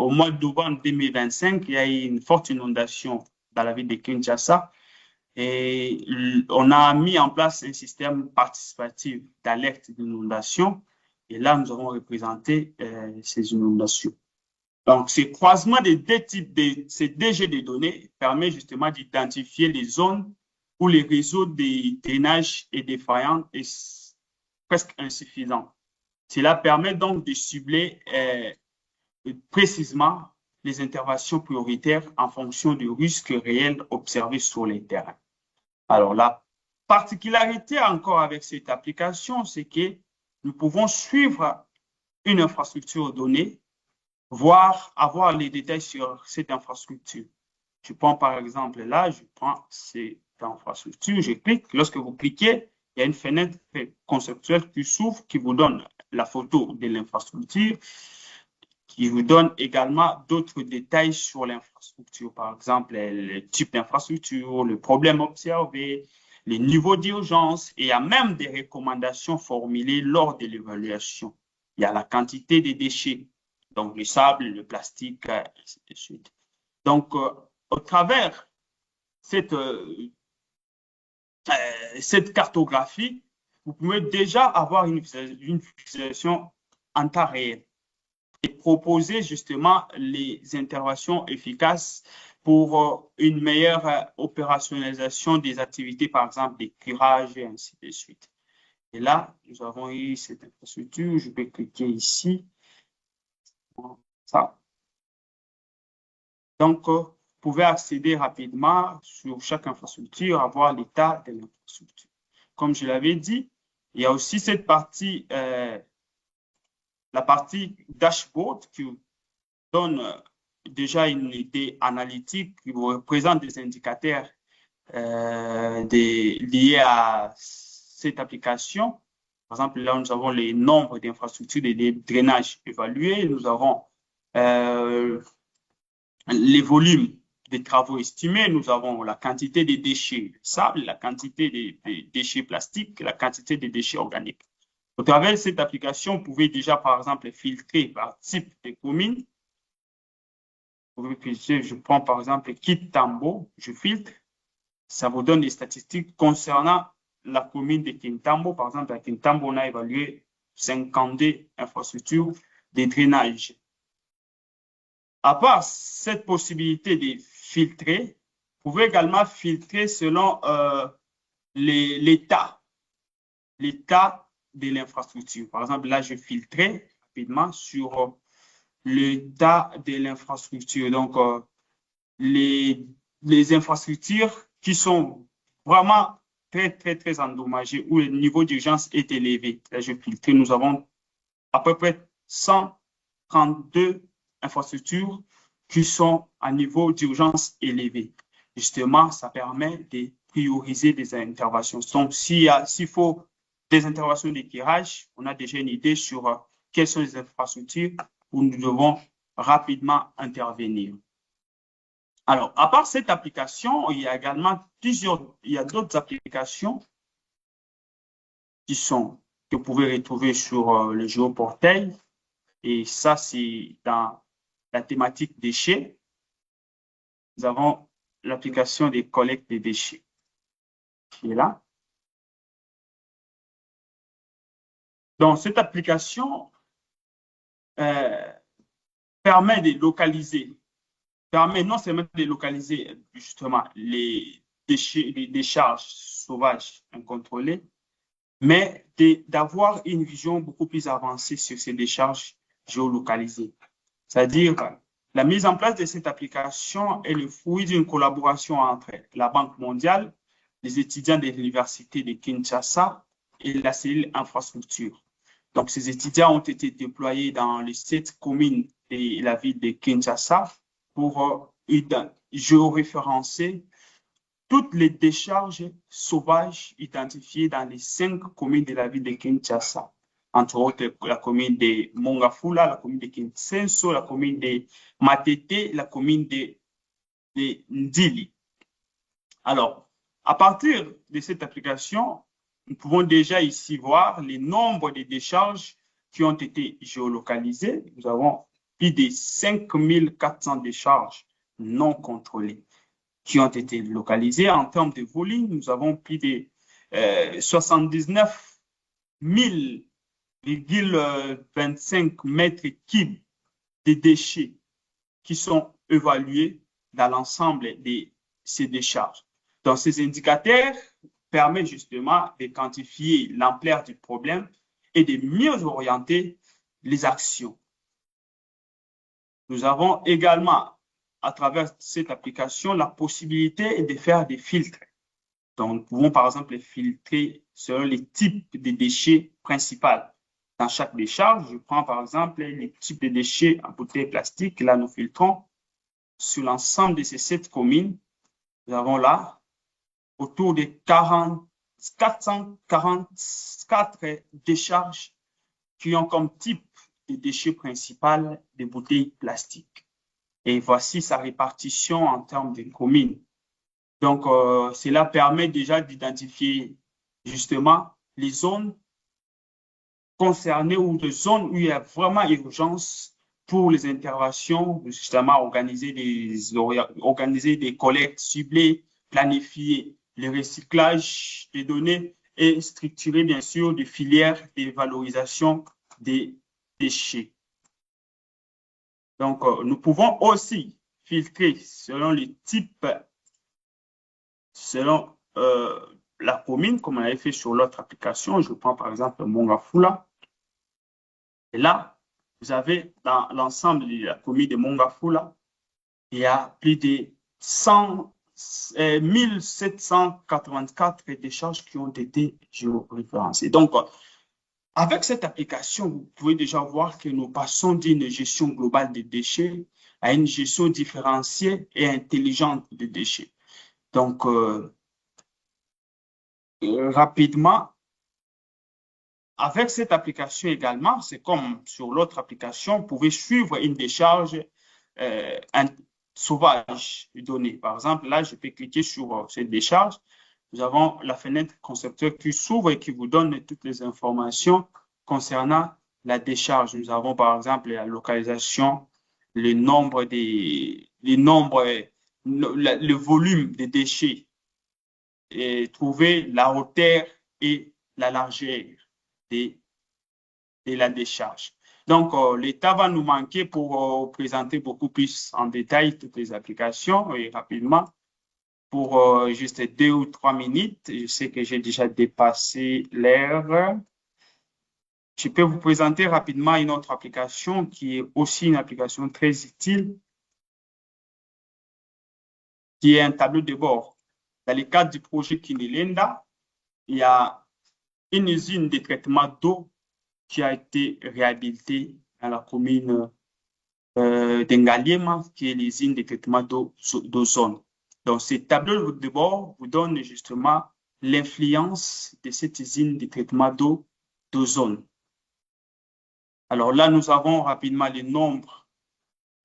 mois de novembre 2025, il y a eu une forte inondation dans la ville de Kinshasa et on a mis en place un système participatif d'alerte d'inondation et là, nous avons représenté ces inondations. Donc, ce croisement des deux types de ces deux jets de données permet justement d'identifier les zones où les réseaux de drainage et défaillants est presque insuffisant. Cela permet donc de cibler précisément les interventions prioritaires en fonction du risque réel observé sur les terrains. Alors, la particularité encore avec cette application, c'est que nous pouvons suivre une infrastructure donnée, voire avoir les détails sur cette infrastructure. Je prends par exemple là, je prends cette infrastructure, je clique. Lorsque vous cliquez, il y a une fenêtre conceptuelle qui s'ouvre, qui vous donne la photo de l'infrastructure, qui vous donne également d'autres détails sur l'infrastructure. Par exemple, le type d'infrastructure, le problème observé, les niveaux d'urgence, et il y a même des recommandations formulées lors de l'évaluation. Il y a la quantité de déchets, donc le sable, le plastique, ainsi de suite. Donc, au travers cette cartographie, vous pouvez déjà avoir une visualisation en temps réel et proposer justement les interventions efficaces pour une meilleure opérationnalisation des activités, par exemple des curages et ainsi de suite. Et là, nous avons eu cette infrastructure. Je peux cliquer ici. Ça. Donc, vous pouvez accéder rapidement sur chaque infrastructure, avoir l'état de l'infrastructure. Comme je l'avais dit, il y a aussi cette partie, la partie dashboard qui donne déjà une idée analytique, qui vous présente des indicateurs liés à cette application. Par exemple, là, nous avons les nombres d'infrastructures de drainage évalués. Nous avons les volumes des travaux estimés. Nous avons la quantité des déchets de sable, la quantité des déchets plastiques, la quantité des déchets organiques. Au travers de cette application, vous pouvez déjà, par exemple, filtrer par type de commune. Je prends, par exemple, Kintambo, je filtre. Ça vous donne des statistiques concernant la commune de Kintambo. Par exemple, à Kintambo, on a évalué 52 infrastructures de drainage. À part cette possibilité de filtrer, vous pouvez également filtrer selon l'état de l'infrastructure. Par exemple, là, je filtrais rapidement sur l'état de l'infrastructure. Donc, les infrastructures qui sont vraiment très endommagées, où le niveau d'urgence est élevé. Là, je filtre. Nous avons à peu près 132 infrastructures qui sont à niveau d'urgence élevé. Justement, ça permet de prioriser des interventions. Donc, s'il faut des interventions d'éclairage, on a déjà une idée sur quelles sont les infrastructures où nous devons rapidement intervenir. Alors, à part cette application, il y a également d'autres applications que vous pouvez retrouver sur le géoportail. Et ça, c'est dans la thématique déchets. Nous avons l'application des collectes des déchets qui est là. Donc, cette application permet de localiser, non seulement de localiser justement les déchets, les décharges sauvages incontrôlées, mais d'avoir une vision beaucoup plus avancée sur ces décharges géolocalisées. C'est-à-dire, la mise en place de cette application est le fruit d'une collaboration entre la Banque mondiale, les étudiants de l'Université de Kinshasa et la cellule infrastructure. Donc, ces étudiants ont été déployés dans les 7 communes de la ville de Kinshasa pour géoréférencer toutes les décharges sauvages identifiées dans les 5 communes de la ville de Kinshasa. Entre autres, la commune de Mongafula, la commune de Kinsenso, la commune de Matete, la commune de Ndili. Alors, à partir de cette application, nous pouvons déjà ici voir les nombres de décharges qui ont été géolocalisées. Nous avons plus de 5400 décharges non contrôlées qui ont été localisées. En termes de volume, nous avons plus de 79 000,25 mètres cubes de déchets qui sont évalués dans l'ensemble de ces décharges. Donc, ces indicateurs permettent justement de quantifier l'ampleur du problème et de mieux orienter les actions. Nous avons également, à travers cette application, la possibilité de faire des filtres. Donc, nous pouvons par exemple filtrer selon les types de déchets principaux. Dans chaque décharge, je prends par exemple les types de déchets en bouteilles plastiques. Là, nous filtrons sur l'ensemble de ces 7 communes. Nous avons là autour de 444 décharges qui ont comme type de déchets principal des bouteilles plastiques. Et voici sa répartition en termes de communes. Donc, cela permet déjà d'identifier justement les zones concernées ou des zones où il y a vraiment urgence pour les interventions, justement organiser des collectes ciblées, planifier le recyclage des données et structurer bien sûr des filières de valorisation des déchets. Donc, nous pouvons aussi filtrer selon les types, selon la commune, comme on avait fait sur l'autre application. Je prends par exemple Mongafula. Et là, vous avez dans l'ensemble de la commune de Mongafula, il y a plus de 1784 décharges qui ont été géoréférencées. Donc, avec cette application, vous pouvez déjà voir que nous passons d'une gestion globale des déchets à une gestion différenciée et intelligente des déchets. Donc, rapidement, avec cette application également, c'est comme sur l'autre application, vous pouvez suivre une décharge sauvage de données. Par exemple, là, je peux cliquer sur cette décharge. Nous avons la fenêtre concepteur qui s'ouvre et qui vous donne toutes les informations concernant la décharge. Nous avons par exemple la localisation, le volume des déchets, et trouver la hauteur et la largeur de la décharge. Donc, l'État va nous manquer pour présenter beaucoup plus en détail toutes les applications et rapidement. Pour juste 2 ou 3 minutes. Je sais que j'ai déjà dépassé l'heure. Je peux vous présenter rapidement une autre application qui est aussi une application très utile, qui est un tableau de bord. Dans le cadre du projet Kinilenda, il y a une usine de traitement d'eau qui a été réhabilitée dans la commune d'Engaliema, qui est l'usine de traitement d'ozone. Donc, ce tableau de bord vous donne justement l'influence de cette usine de traitement d'ozone. Alors là, nous avons rapidement le nombre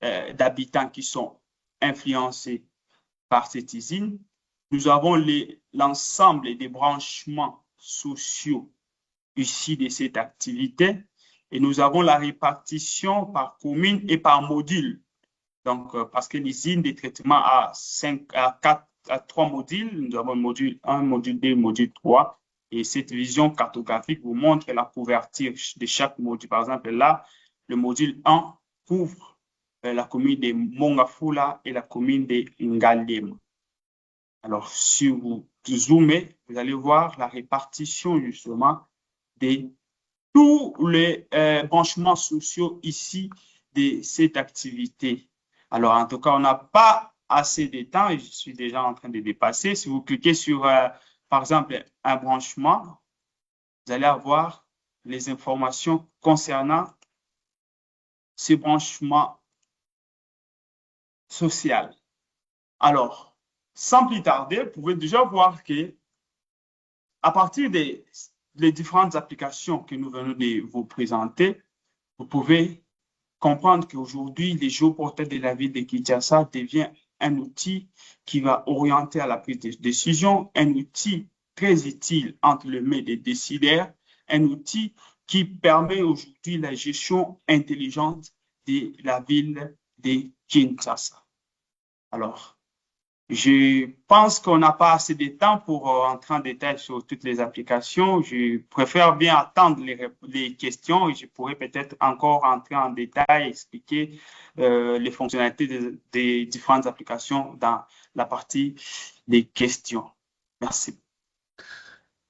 d'habitants qui sont influencés par cette usine. Nous avons l'ensemble des branchements sociaux issus de cette activité et nous avons la répartition par commune et par module. Donc, parce que l'usine de traitement a 3 modules, nous avons module 1, module 2, module 3. Et cette vision cartographique vous montre la couverture de chaque module. Par exemple, là, le module 1 couvre la commune de Mongafula et la commune de Ngalema. Alors, si vous zoomez, vous allez voir la répartition justement de tous les branchements sociaux ici de cette activité. Alors, en tout cas, on n'a pas assez de temps et je suis déjà en train de dépasser. Si vous cliquez sur, par exemple, un branchement, vous allez avoir les informations concernant ce branchement social. Alors, sans plus tarder, vous pouvez déjà voir que à partir des différentes applications que nous venons de vous présenter, vous pouvez comprendre qu'aujourd'hui, les géoportails de la ville de Kinshasa devient un outil qui va orienter à la prise de décision, un outil très utile entre les mains des décideurs, un outil qui permet aujourd'hui la gestion intelligente de la ville de Kinshasa. Alors, je pense qu'on n'a pas assez de temps pour entrer en détail sur toutes les applications. Je préfère bien attendre les questions et je pourrais peut-être encore entrer en détail, expliquer les fonctionnalités des différentes applications dans la partie des questions. Merci.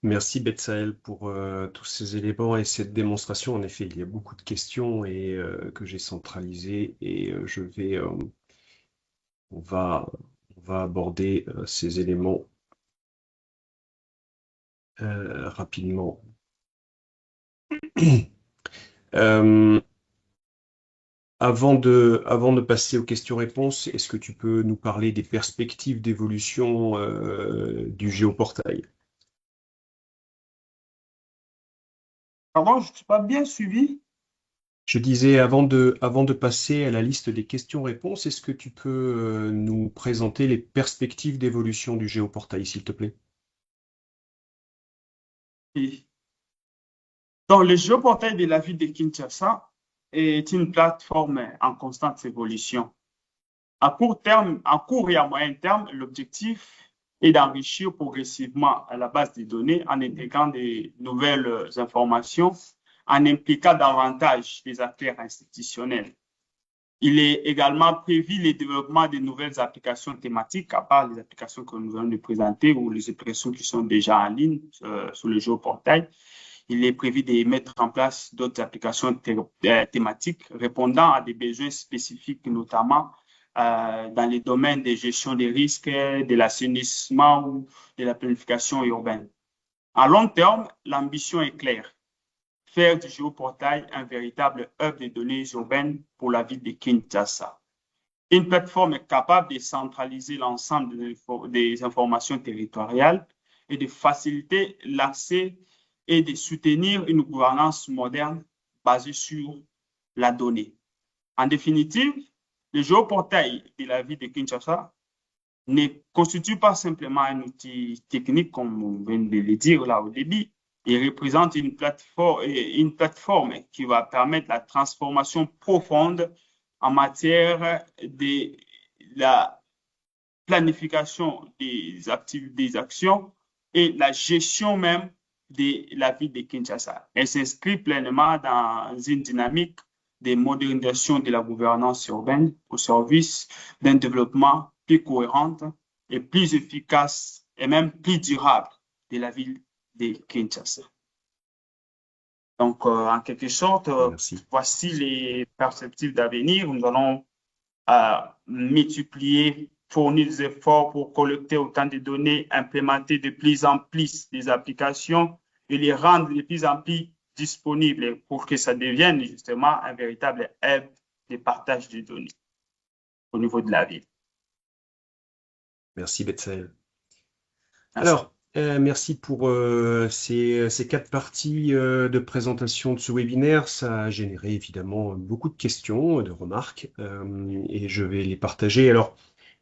Merci Betsaël pour tous ces éléments et cette démonstration. En effet, il y a beaucoup de questions et que j'ai centralisées et on va aborder ces éléments rapidement. Avant de passer aux questions-réponses, est-ce que tu peux nous parler des perspectives d'évolution du géoportail? Pardon, je ne suis pas bien suivi. Je disais, avant de passer à la liste des questions-réponses, est-ce que tu peux nous présenter les perspectives d'évolution du géoportail, s'il te plaît? Et dans le géoportail de la ville de Kinshasa, est une plateforme en constante évolution. À court terme, à court et à moyen terme, l'objectif est d'enrichir progressivement la base de données en intégrant de nouvelles informations, en impliquant davantage les acteurs institutionnels. Il est également prévu le développement de nouvelles applications thématiques, à part les applications que nous venons de présenter ou les applications qui sont déjà en ligne sur le géoportail. Il est prévu de mettre en place d'autres applications thématiques répondant à des besoins spécifiques, notamment dans les domaines de gestion des risques, de l'assainissement ou de la planification urbaine. À long terme, l'ambition est claire. Faire du géoportail un véritable hub de données urbaines pour la ville de Kinshasa. Une plateforme capable de centraliser l'ensemble des informations territoriales et de faciliter l'accès et de soutenir une gouvernance moderne basée sur la donnée. En définitive, le géoportail de la ville de Kinshasa ne constitue pas simplement un outil technique, comme on vient de le dire là au début. Il représente une plateforme qui va permettre la transformation profonde en matière de la planification des actions et la gestion même de la ville de Kinshasa. Elle s'inscrit pleinement dans une dynamique de modernisation de la gouvernance urbaine au service d'un développement plus cohérent et plus efficace et même plus durable de la ville de Kinshasa. Donc, en quelque sorte, voici les perspectives d'avenir. Nous allons multiplier, fournir des efforts pour collecter autant de données, implémenter de plus en plus des applications et les rendre de plus en plus disponibles pour que ça devienne justement un véritable hub de partage de données au niveau de la ville. Merci Betsaël. Alors, merci pour ces 4 parties de présentation de ce webinaire. Ça a généré évidemment beaucoup de questions, de remarques, et je vais les partager. Alors,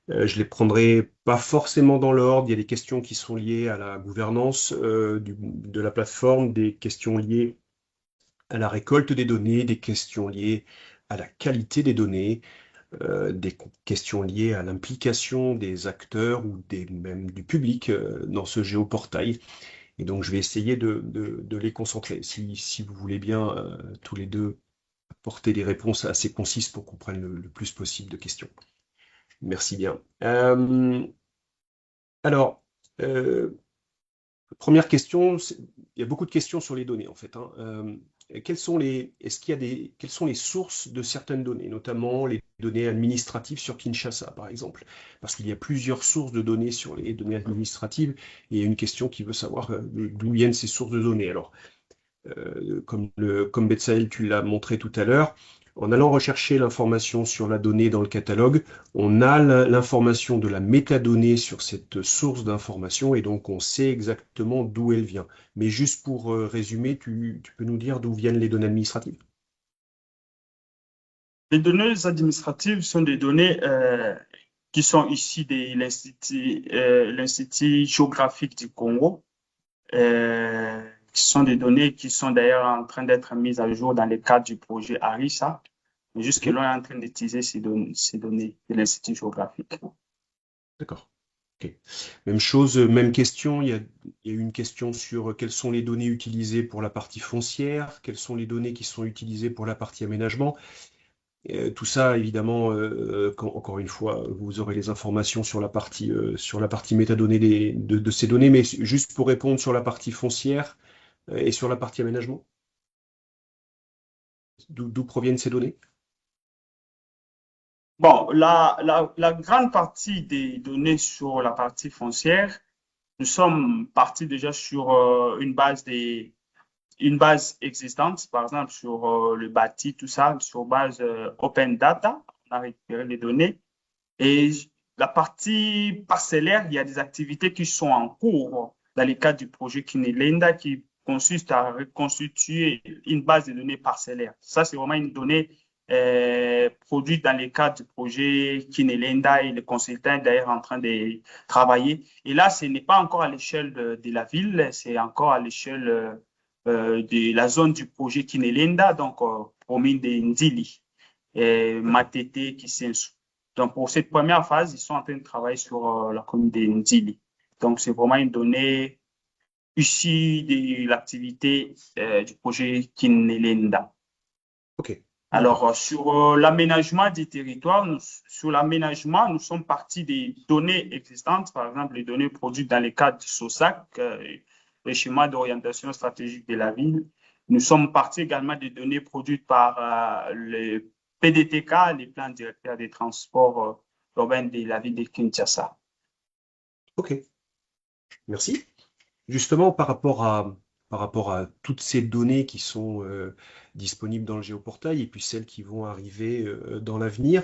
je les prendrai pas forcément dans l'ordre. Il y a des questions qui sont liées à la gouvernance de la plateforme, des questions liées à la récolte des données, des questions liées à la qualité des données, des questions liées à l'implication des acteurs ou même du public dans ce géoportail. Et donc, je vais essayer de les concentrer. Si vous voulez bien, tous les deux, apporter des réponses assez concises pour qu'on prenne le plus possible de questions. Merci bien. Alors, première question, il y a beaucoup de questions sur les données en fait. Quelles sont les sources de certaines données, notamment les données administratives sur Kinshasa, par exemple? Parce qu'il y a plusieurs sources de données sur les données administratives, et il y a une question qui veut savoir d'où viennent ces sources de données. Alors, comme Betsaël, tu l'as montré tout à l'heure, en allant rechercher l'information sur la donnée dans le catalogue, on a l'information de la métadonnée sur cette source d'information et donc on sait exactement d'où elle vient. Mais juste pour résumer, tu peux nous dire d'où viennent les données administratives? Les données administratives sont des données qui sont issues de l'Institut géographique du Congo, qui sont des données qui sont d'ailleurs en train d'être mises à jour dans le cadre du projet ARISA. Jusque-là, on est en train d'utiliser ces données de l'Institut géographique. D'accord. Okay. Même chose, même question, il y a une question sur quelles sont les données utilisées pour la partie foncière, quelles sont les données qui sont utilisées pour la partie aménagement. Tout ça, évidemment, encore une fois, vous aurez les informations sur la partie métadonnée de ces données, mais juste pour répondre sur la partie foncière et sur la partie aménagement. D'où proviennent ces données? Bon, la grande partie des données sur la partie foncière, nous sommes partis déjà sur une base existante, par exemple sur le bâti, tout ça, sur base Open Data, on a récupéré les données. Et la partie parcellaire, il y a des activités qui sont en cours dans le cadre du projet Kinelenda qui consiste à reconstituer une base de données parcellaire. Ça, c'est vraiment une donnée produite dans le cadre du projet Kinelenda et le consultant est d'ailleurs en train de travailler. Et là, ce n'est pas encore à l'échelle de la ville, c'est encore à l'échelle de la zone du projet Kinelenda, donc commune de Ndili et Matete Kisensu. Donc, pour cette première phase, ils sont en train de travailler sur la commune de Ndili. Donc, c'est vraiment une donnée issue de l'activité du projet Kinelenda. Ok. Alors, sur l'aménagement du territoire, sur l'aménagement, nous sommes partis des données existantes, par exemple les données produites dans le cadre du SOSAC, le schéma d'orientation stratégique de la ville. Nous sommes partis également des données produites par le PDTK, les plans directeurs des transports urbains de la ville de Kinshasa. Ok, merci. Justement, par rapport à toutes ces données qui sont disponibles dans le géoportail et puis celles qui vont arriver dans l'avenir,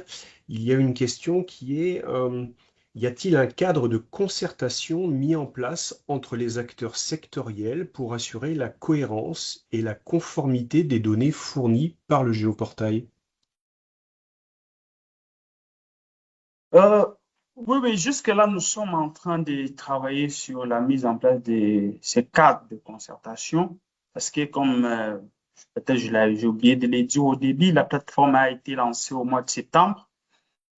il y a une question qui est, y a-t-il un cadre de concertation mis en place entre les acteurs sectoriels pour assurer la cohérence et la conformité des données fournies par le géoportail? Euh, oui, oui, jusque-là, nous sommes en train de travailler sur la mise en place de ces cadres de concertation parce que comme peut-être j'ai oublié de le dire au début, la plateforme a été lancée au mois de septembre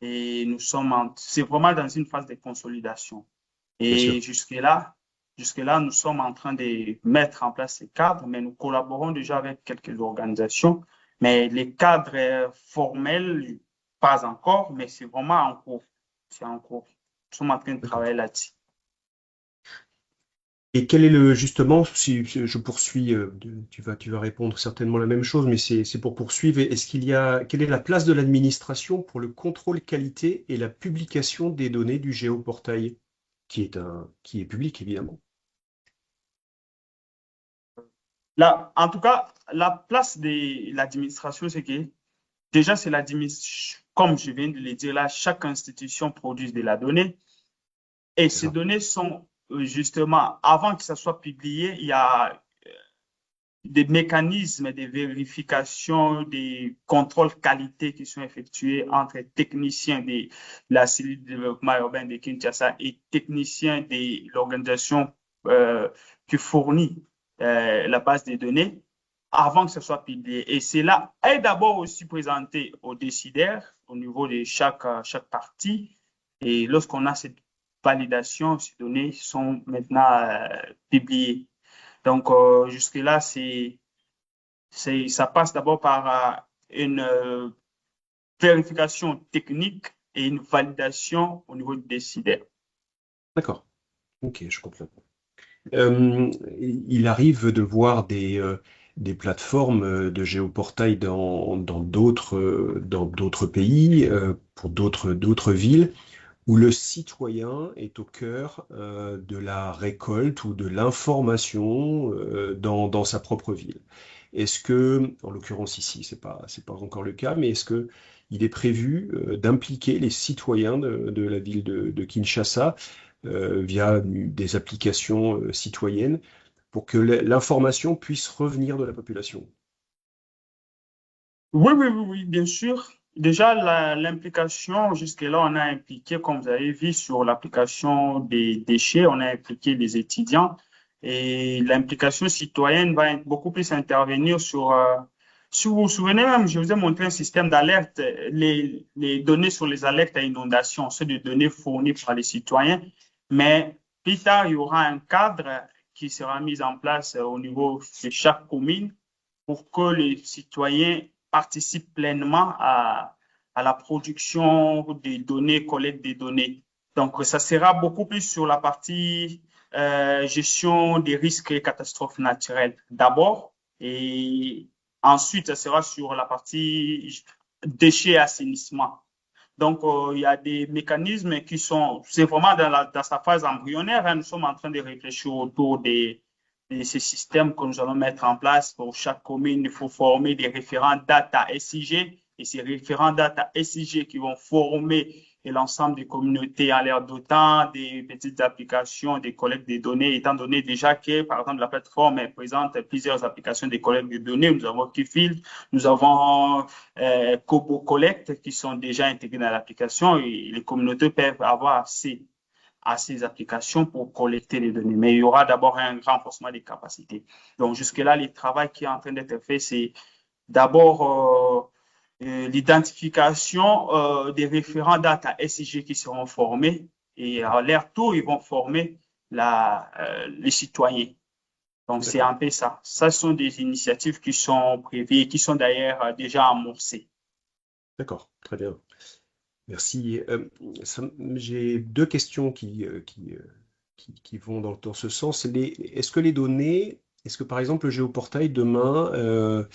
et c'est vraiment dans une phase de consolidation. Bien sûr. Et jusque-là, nous sommes en train de mettre en place ces cadres, mais nous collaborons déjà avec quelques organisations, mais les cadres formels, pas encore, mais c'est vraiment en cours. C'est en cours. Nous sommes en train de D'accord. travailler là-dessus. Et quel est le, justement, si je poursuis, tu vas répondre certainement la même chose, mais c'est pour poursuivre. Est-ce qu'il y a, quelle est la place de l'administration pour le contrôle qualité et la publication des données du géoportail, qui est public, évidemment? Là, en tout cas, la place de l'administration, c'est que déjà, c'est l'administration, comme je viens de le dire là, chaque institution produit de la donnée. Et ces D'accord. données sont justement, avant que ça soit publié, il y a des mécanismes de vérification, des contrôles qualité qui sont effectués entre techniciens de la cellule de développement urbain de Kinshasa et techniciens de l'organisation qui fournit la base des données avant que ce soit publié. Et cela est d'abord aussi présenté aux décideurs au niveau de chaque partie. Et lorsqu'on a cette validation, ces données sont maintenant publiées. Donc, jusque-là, ça passe d'abord par une vérification technique et une validation au niveau du décideur. D'accord. Ok, je comprends. Euh, il arrive de voir des plateformes de géoportail dans d'autres pays, pour d'autres villes, où le citoyen est au cœur de la récolte ou de l'information dans sa propre ville. Est-ce que, en l'occurrence ici, c'est pas encore le cas, mais est-ce que il est prévu d'impliquer les citoyens de la ville de Kinshasa via des applications citoyennes pour que l'information puisse revenir de la population? Oui, oui, oui, oui, bien sûr. Déjà, l'implication, jusque-là, on a impliqué, comme vous avez vu, sur l'application des déchets, on a impliqué les étudiants et l'implication citoyenne va beaucoup plus intervenir si vous vous souvenez même, je vous ai montré un système d'alerte, les données sur les alertes à inondation, c'est des données fournies par les citoyens, mais plus tard, il y aura un cadre qui sera mis en place au niveau de chaque commune pour que les citoyens participent pleinement à la production des données, collecte des données. Donc, ça sera beaucoup plus sur la partie gestion des risques et catastrophes naturelles d'abord, et ensuite, ça sera sur la partie déchets et assainissement. Donc, il y a des mécanismes c'est vraiment dans sa phase embryonnaire, hein. Nous sommes en train de réfléchir autour de ces systèmes que nous allons mettre en place pour chaque commune. Il faut former des référents data SIG et ces référents data SIG qui vont former l'ensemble des communautés en l'air dotant des petites applications, des collectes de données, étant donné déjà que, par exemple, la plateforme présente plusieurs applications de collecte de données. Nous avons Keyfield, nous avons Kobo Collect qui sont déjà intégrés dans l'application et les communautés peuvent avoir accès à ces applications pour collecter les données. Mais il y aura d'abord un renforcement des capacités. Donc, jusque-là, le travail qui est en train d'être fait, c'est d'abord l'identification des référents data SIG qui seront formés et à leur tour, ils vont former les citoyens. Donc, c'est un peu ça. Ça sont des initiatives qui sont prévues et qui sont d'ailleurs déjà amorcées. D'accord, très bien. Merci. J'ai deux questions qui vont dans ce sens. Est-ce que les données, est-ce que par exemple le géoportail demain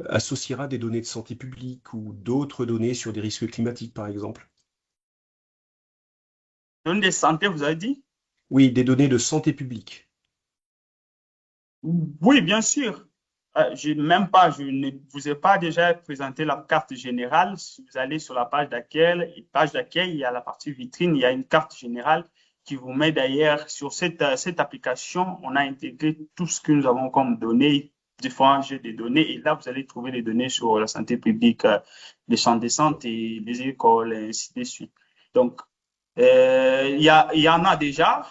associera des données de santé publique ou d'autres données sur des risques climatiques, par exemple? Données de santé, vous avez dit? Oui, des données de santé publique. Oui, bien sûr. Je ne vous ai pas déjà présenté la carte générale. Si vous allez sur la page d'accueil, il y a la partie vitrine, il y a une carte générale qui vous met d'ailleurs sur cette application. On a intégré tout ce que nous avons comme données, différents jeux de données. Et là, vous allez trouver les données sur la santé publique, les centres de santé, les écoles, et ainsi de suite. Donc, il y en a déjà.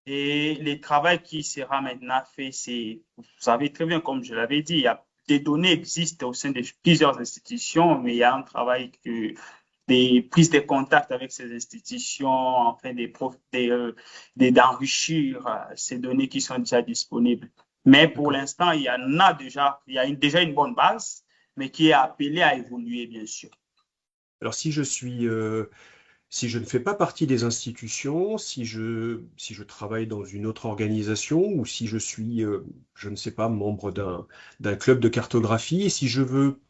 Et le travail qui sera maintenant fait, c'est, vous savez très bien, comme je l'avais dit, il y a des données existent au sein de plusieurs institutions, mais il y a un travail des prises de contact avec ces institutions, enfin d'enrichir ces données qui sont déjà disponibles. Mais pour D'accord. l'instant, il y en a déjà, il y a déjà une bonne base, mais qui est appelée à évoluer, bien sûr. Alors si je ne fais pas partie des institutions, si je travaille dans une autre organisation ou si je suis, je ne sais pas, membre d'un club de cartographie, et si je veux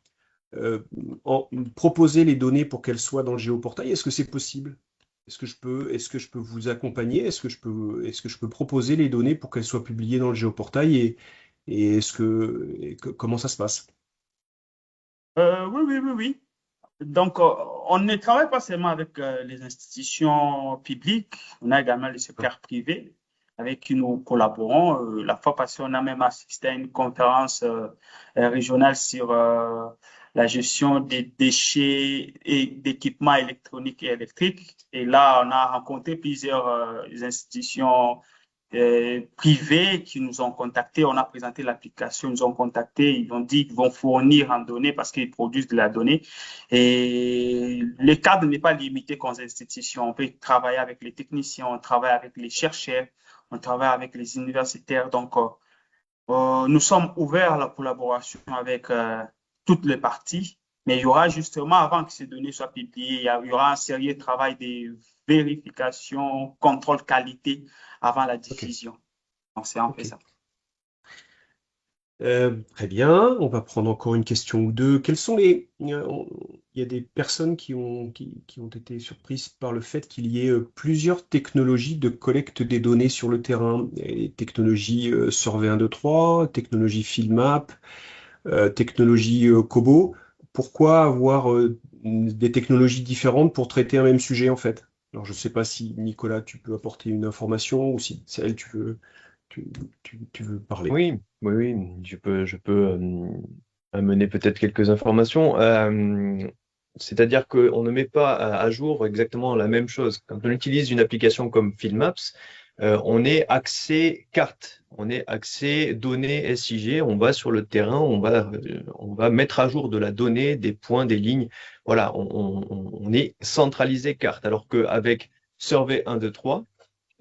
proposer les données pour qu'elles soient dans le géoportail, est-ce que c'est possible? Est-ce que je peux vous accompagner? Est-ce que je peux proposer les données pour qu'elles soient publiées dans le géoportail et comment ça se passe? Oui, oui, oui, oui. Donc, on ne travaille pas seulement avec les institutions publiques, on a également le Ah, secteur privé avec qui nous collaborons. La fois passée, on a même assisté à une conférence régionale sur la gestion des déchets et d'équipements électroniques et électriques. Et là, on a rencontré plusieurs institutions privés qui nous ont contactés. On a présenté l'application, ils nous ont contactés, ils ont dit qu'ils vont fournir en données parce qu'ils produisent de la donnée. Et le cadre n'est pas limité qu'aux institutions. On peut travailler avec les techniciens, on travaille avec les chercheurs, on travaille avec les universitaires. Donc, nous sommes ouverts à la collaboration avec toutes les parties. Mais il y aura justement, avant que ces données soient publiées, il y aura un sérieux travail de vérification, contrôle qualité avant la ok, diffusion. Donc, c'est un peu ok. ça. Très bien, on va prendre encore une question ou deux. Il y a des personnes qui ont été surprises par le fait qu'il y ait plusieurs technologies de collecte des données sur le terrain. Et technologie Survey 1, 2, 3, technologie Fielmap, technologie Kobo. Pourquoi avoir des technologies différentes pour traiter un même sujet en fait? Alors je ne sais pas si Nicolas, tu peux apporter une information ou si c'est elle, tu, tu veux parler. Oui, oui, oui, je peux amener peut-être quelques informations. C'est-à-dire qu'on ne met pas à jour exactement la même chose. Quand on utilise une application comme Fielmaps, on est accès carte, on est accès données SIG, on va sur le terrain, on va mettre à jour de la donnée, des points, des lignes. Voilà, on est centralisé carte. Alors qu'avec Survey 1, 2, 3,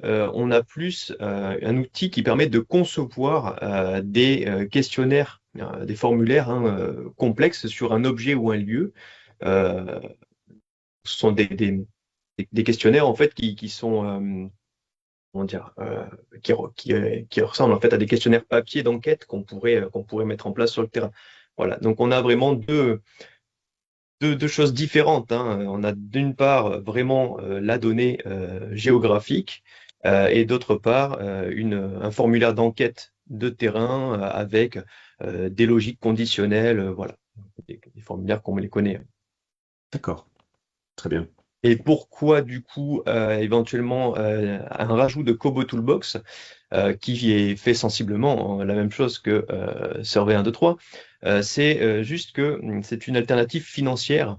on a plus un outil qui permet de concevoir des questionnaires, des formulaires hein, complexes sur un objet ou un lieu. Euh, Ce sont des questionnaires en fait qui sont comment dire qui ressemblent en fait à des questionnaires papier d'enquête qu'on pourrait mettre en place sur le terrain. Voilà. Donc on a vraiment deux choses différentes, hein. On a d'une part vraiment la donnée géographique et d'autre part un formulaire d'enquête de terrain avec des logiques conditionnelles, voilà, des formulaires comme on les connaît. D'accord, très bien. Et pourquoi du coup éventuellement un rajout de Kobo Toolbox qui est fait sensiblement la même chose que Survey 1, 2, 3, c'est juste que c'est une alternative financière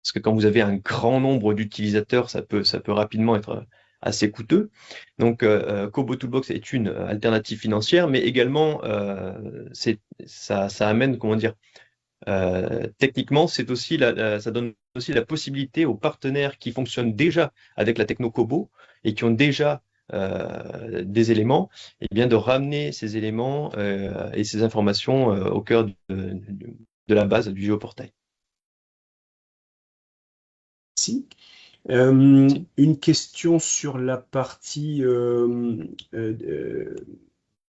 parce que quand vous avez un grand nombre d'utilisateurs, ça peut rapidement être assez coûteux. Donc, Kobo Toolbox est une alternative financière, mais également, ça amène, comment dire, techniquement, ça donne aussi la possibilité aux partenaires qui fonctionnent déjà avec la techno Kobo et qui ont déjà des éléments, et bien de ramener ces éléments et ces informations au cœur de la base du géoportail. Si. Si. Une question sur la partie,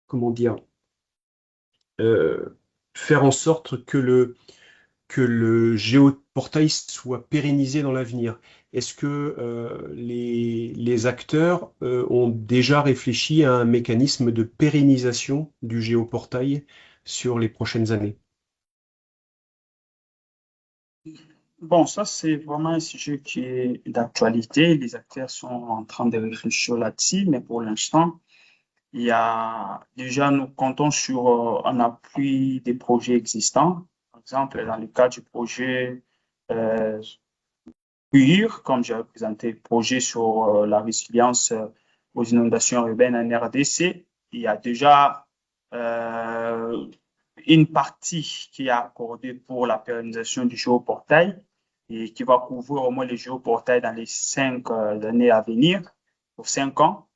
comment dire, faire en sorte que le géoportail soit pérennisé dans l'avenir. Est-ce que les acteurs ont déjà réfléchi à un mécanisme de pérennisation du géoportail sur les prochaines années? Bon, ça, c'est vraiment un sujet qui est d'actualité. Les acteurs sont en train de réfléchir là-dessus, mais pour l'instant, il y a déjà, nous comptons sur un appui des projets existants. Par exemple, dans le cas du projet euh, PUIR, comme j'ai présenté le projet sur la résilience aux inondations urbaines en RDC, il y a déjà euh, une partie qui est accordée pour la pérennisation du géoportail et qui va couvrir au moins le géoportail dans les 5 années à venir, pour 5 ans.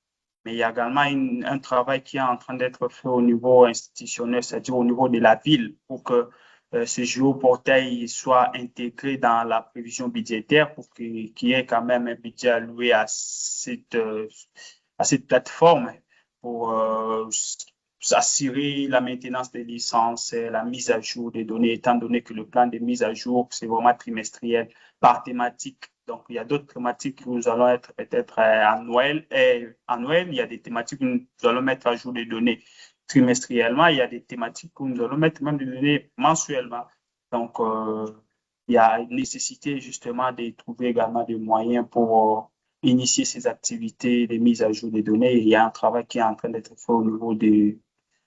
Mais il y a également un travail qui est en train d'être fait au niveau institutionnel, c'est-à-dire au niveau de la ville, pour que ce géoportail soit intégré dans la prévision budgétaire pour qu'il y ait quand même un budget alloué à cette plateforme pour assurer la maintenance des licences, la mise à jour des données, étant donné que le plan de mise à jour, c'est vraiment trimestriel par thématique. Donc, il y a d'autres thématiques où nous allons être peut-être annuelles. Il y a des thématiques où nous allons mettre à jour des données trimestriellement. Il y a des thématiques où nous allons mettre même des données mensuellement. Donc, il y a une nécessité justement de trouver également des moyens pour initier ces activités de mise à jour des données. Et il y a un travail qui est en train d'être fait au niveau de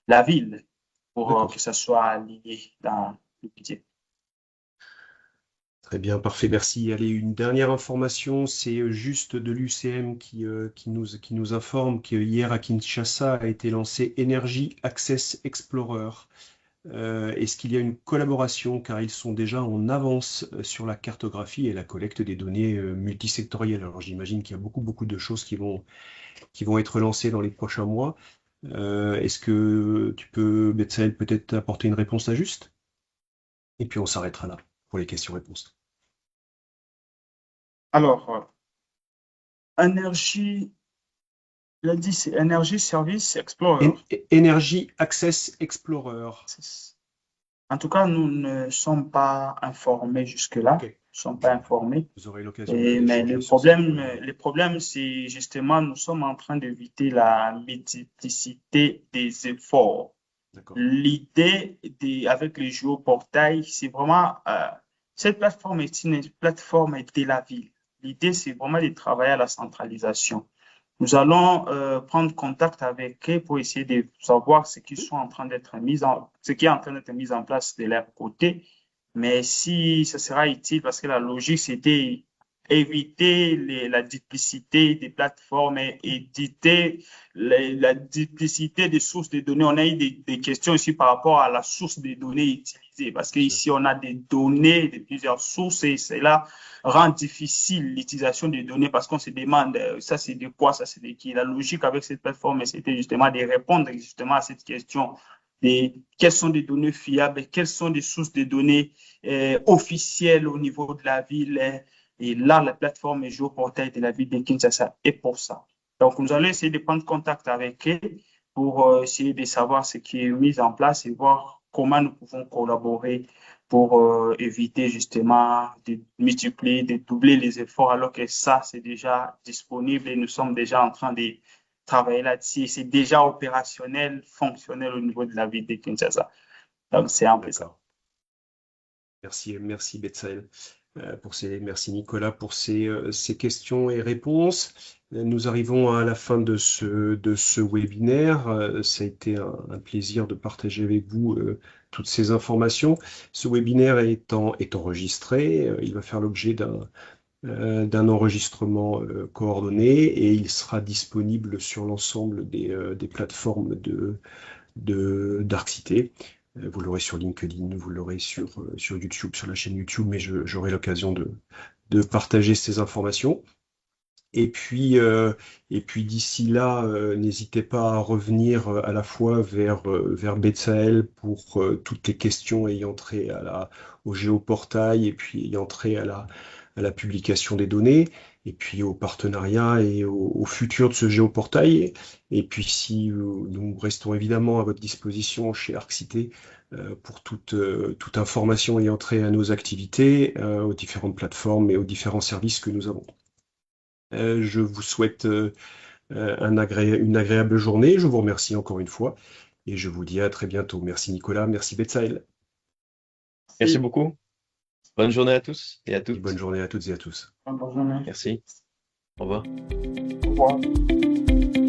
la ville pour que ça soit aligné dans le budget. Très bien, parfait, merci. Allez, une dernière information, c'est juste de l'UCM qui nous informe qu'hier à Kinshasa a été lancé Energy Access Explorer. Est-ce qu'il y a une collaboration car ils sont déjà en avance sur la cartographie et la collecte des données multisectorielles? Alors j'imagine qu'il y a beaucoup de choses qui vont être lancées dans les prochains mois. Est-ce que tu peux, Betsaël, peut-être apporter une réponse à juste? Et puis on s'arrêtera là pour les questions-réponses. Alors, énergie, il a dit c'est Energy Service Explorer. Energy Access Explorer. En tout cas, nous ne sommes pas informés jusque-là. Ok. Nous ne sommes pas informés. Vous aurez l'occasion Mais d'échanger sur ça. le problème, c'est justement, nous sommes en train d'éviter la multiplicité des efforts. D'accord. L'idée avec les géoportails, c'est vraiment, cette plateforme est une plateforme de la ville. L'idée, c'est vraiment de travailler à la centralisation. Nous allons prendre contact avec eux pour essayer de savoir ce qui est en train d'être mis en place de leur côté. Mais si ce sera utile, parce que la logique, c'était éviter la duplicité des plateformes et éviter la duplicité des sources de données. On a eu des questions ici par rapport à la source des données utilisées, parce qu'ici, on a des données de plusieurs sources et cela rend difficile l'utilisation des données parce qu'on se demande ça c'est de quoi, ça c'est de qui. La logique avec cette plateforme, c'était justement de répondre justement à cette question de quelles sont des données fiables, quelles sont des sources de données officielles au niveau de la ville. Et là, la plateforme est géoportail de la ville de Kinshasa est pour ça. Donc, nous allons essayer de prendre contact avec eux pour essayer de savoir ce qui est mis en place et voir comment nous pouvons collaborer pour éviter justement de multiplier, de doubler les efforts alors que ça, c'est déjà disponible et nous sommes déjà en train de travailler là-dessus. C'est déjà opérationnel, fonctionnel au niveau de la ville de Kinshasa. Donc, c'est un peu ça. Merci Betsaël. Merci Nicolas pour ces questions et réponses. Nous arrivons à la fin de ce webinaire. Ça a été un plaisir de partager avec vous toutes ces informations. Ce webinaire est enregistré. Il va faire l'objet d'un enregistrement coordonné et il sera disponible sur l'ensemble des plateformes d'Arxité. Vous l'aurez sur LinkedIn, vous l'aurez sur YouTube, sur la chaîne YouTube, mais j'aurai l'occasion de partager ces informations. Et puis d'ici là, n'hésitez pas à revenir à la fois vers Betsaël pour toutes les questions ayant trait au géoportail et puis ayant trait à la publication des données, et puis au partenariat et au futur de ce géoportail. Et puis si nous restons évidemment à votre disposition chez Arxité pour toute information ayant trait à nos activités, aux différentes plateformes et aux différents services que nous avons. Je vous souhaite une agréable journée. Je vous remercie encore une fois et je vous dis à très bientôt. Merci Nicolas, merci Betsaël. Merci beaucoup. Bonne journée à tous et à Et toutes. bonne journée à toutes et à tous. Bonne journée. Merci. Au revoir. Au revoir.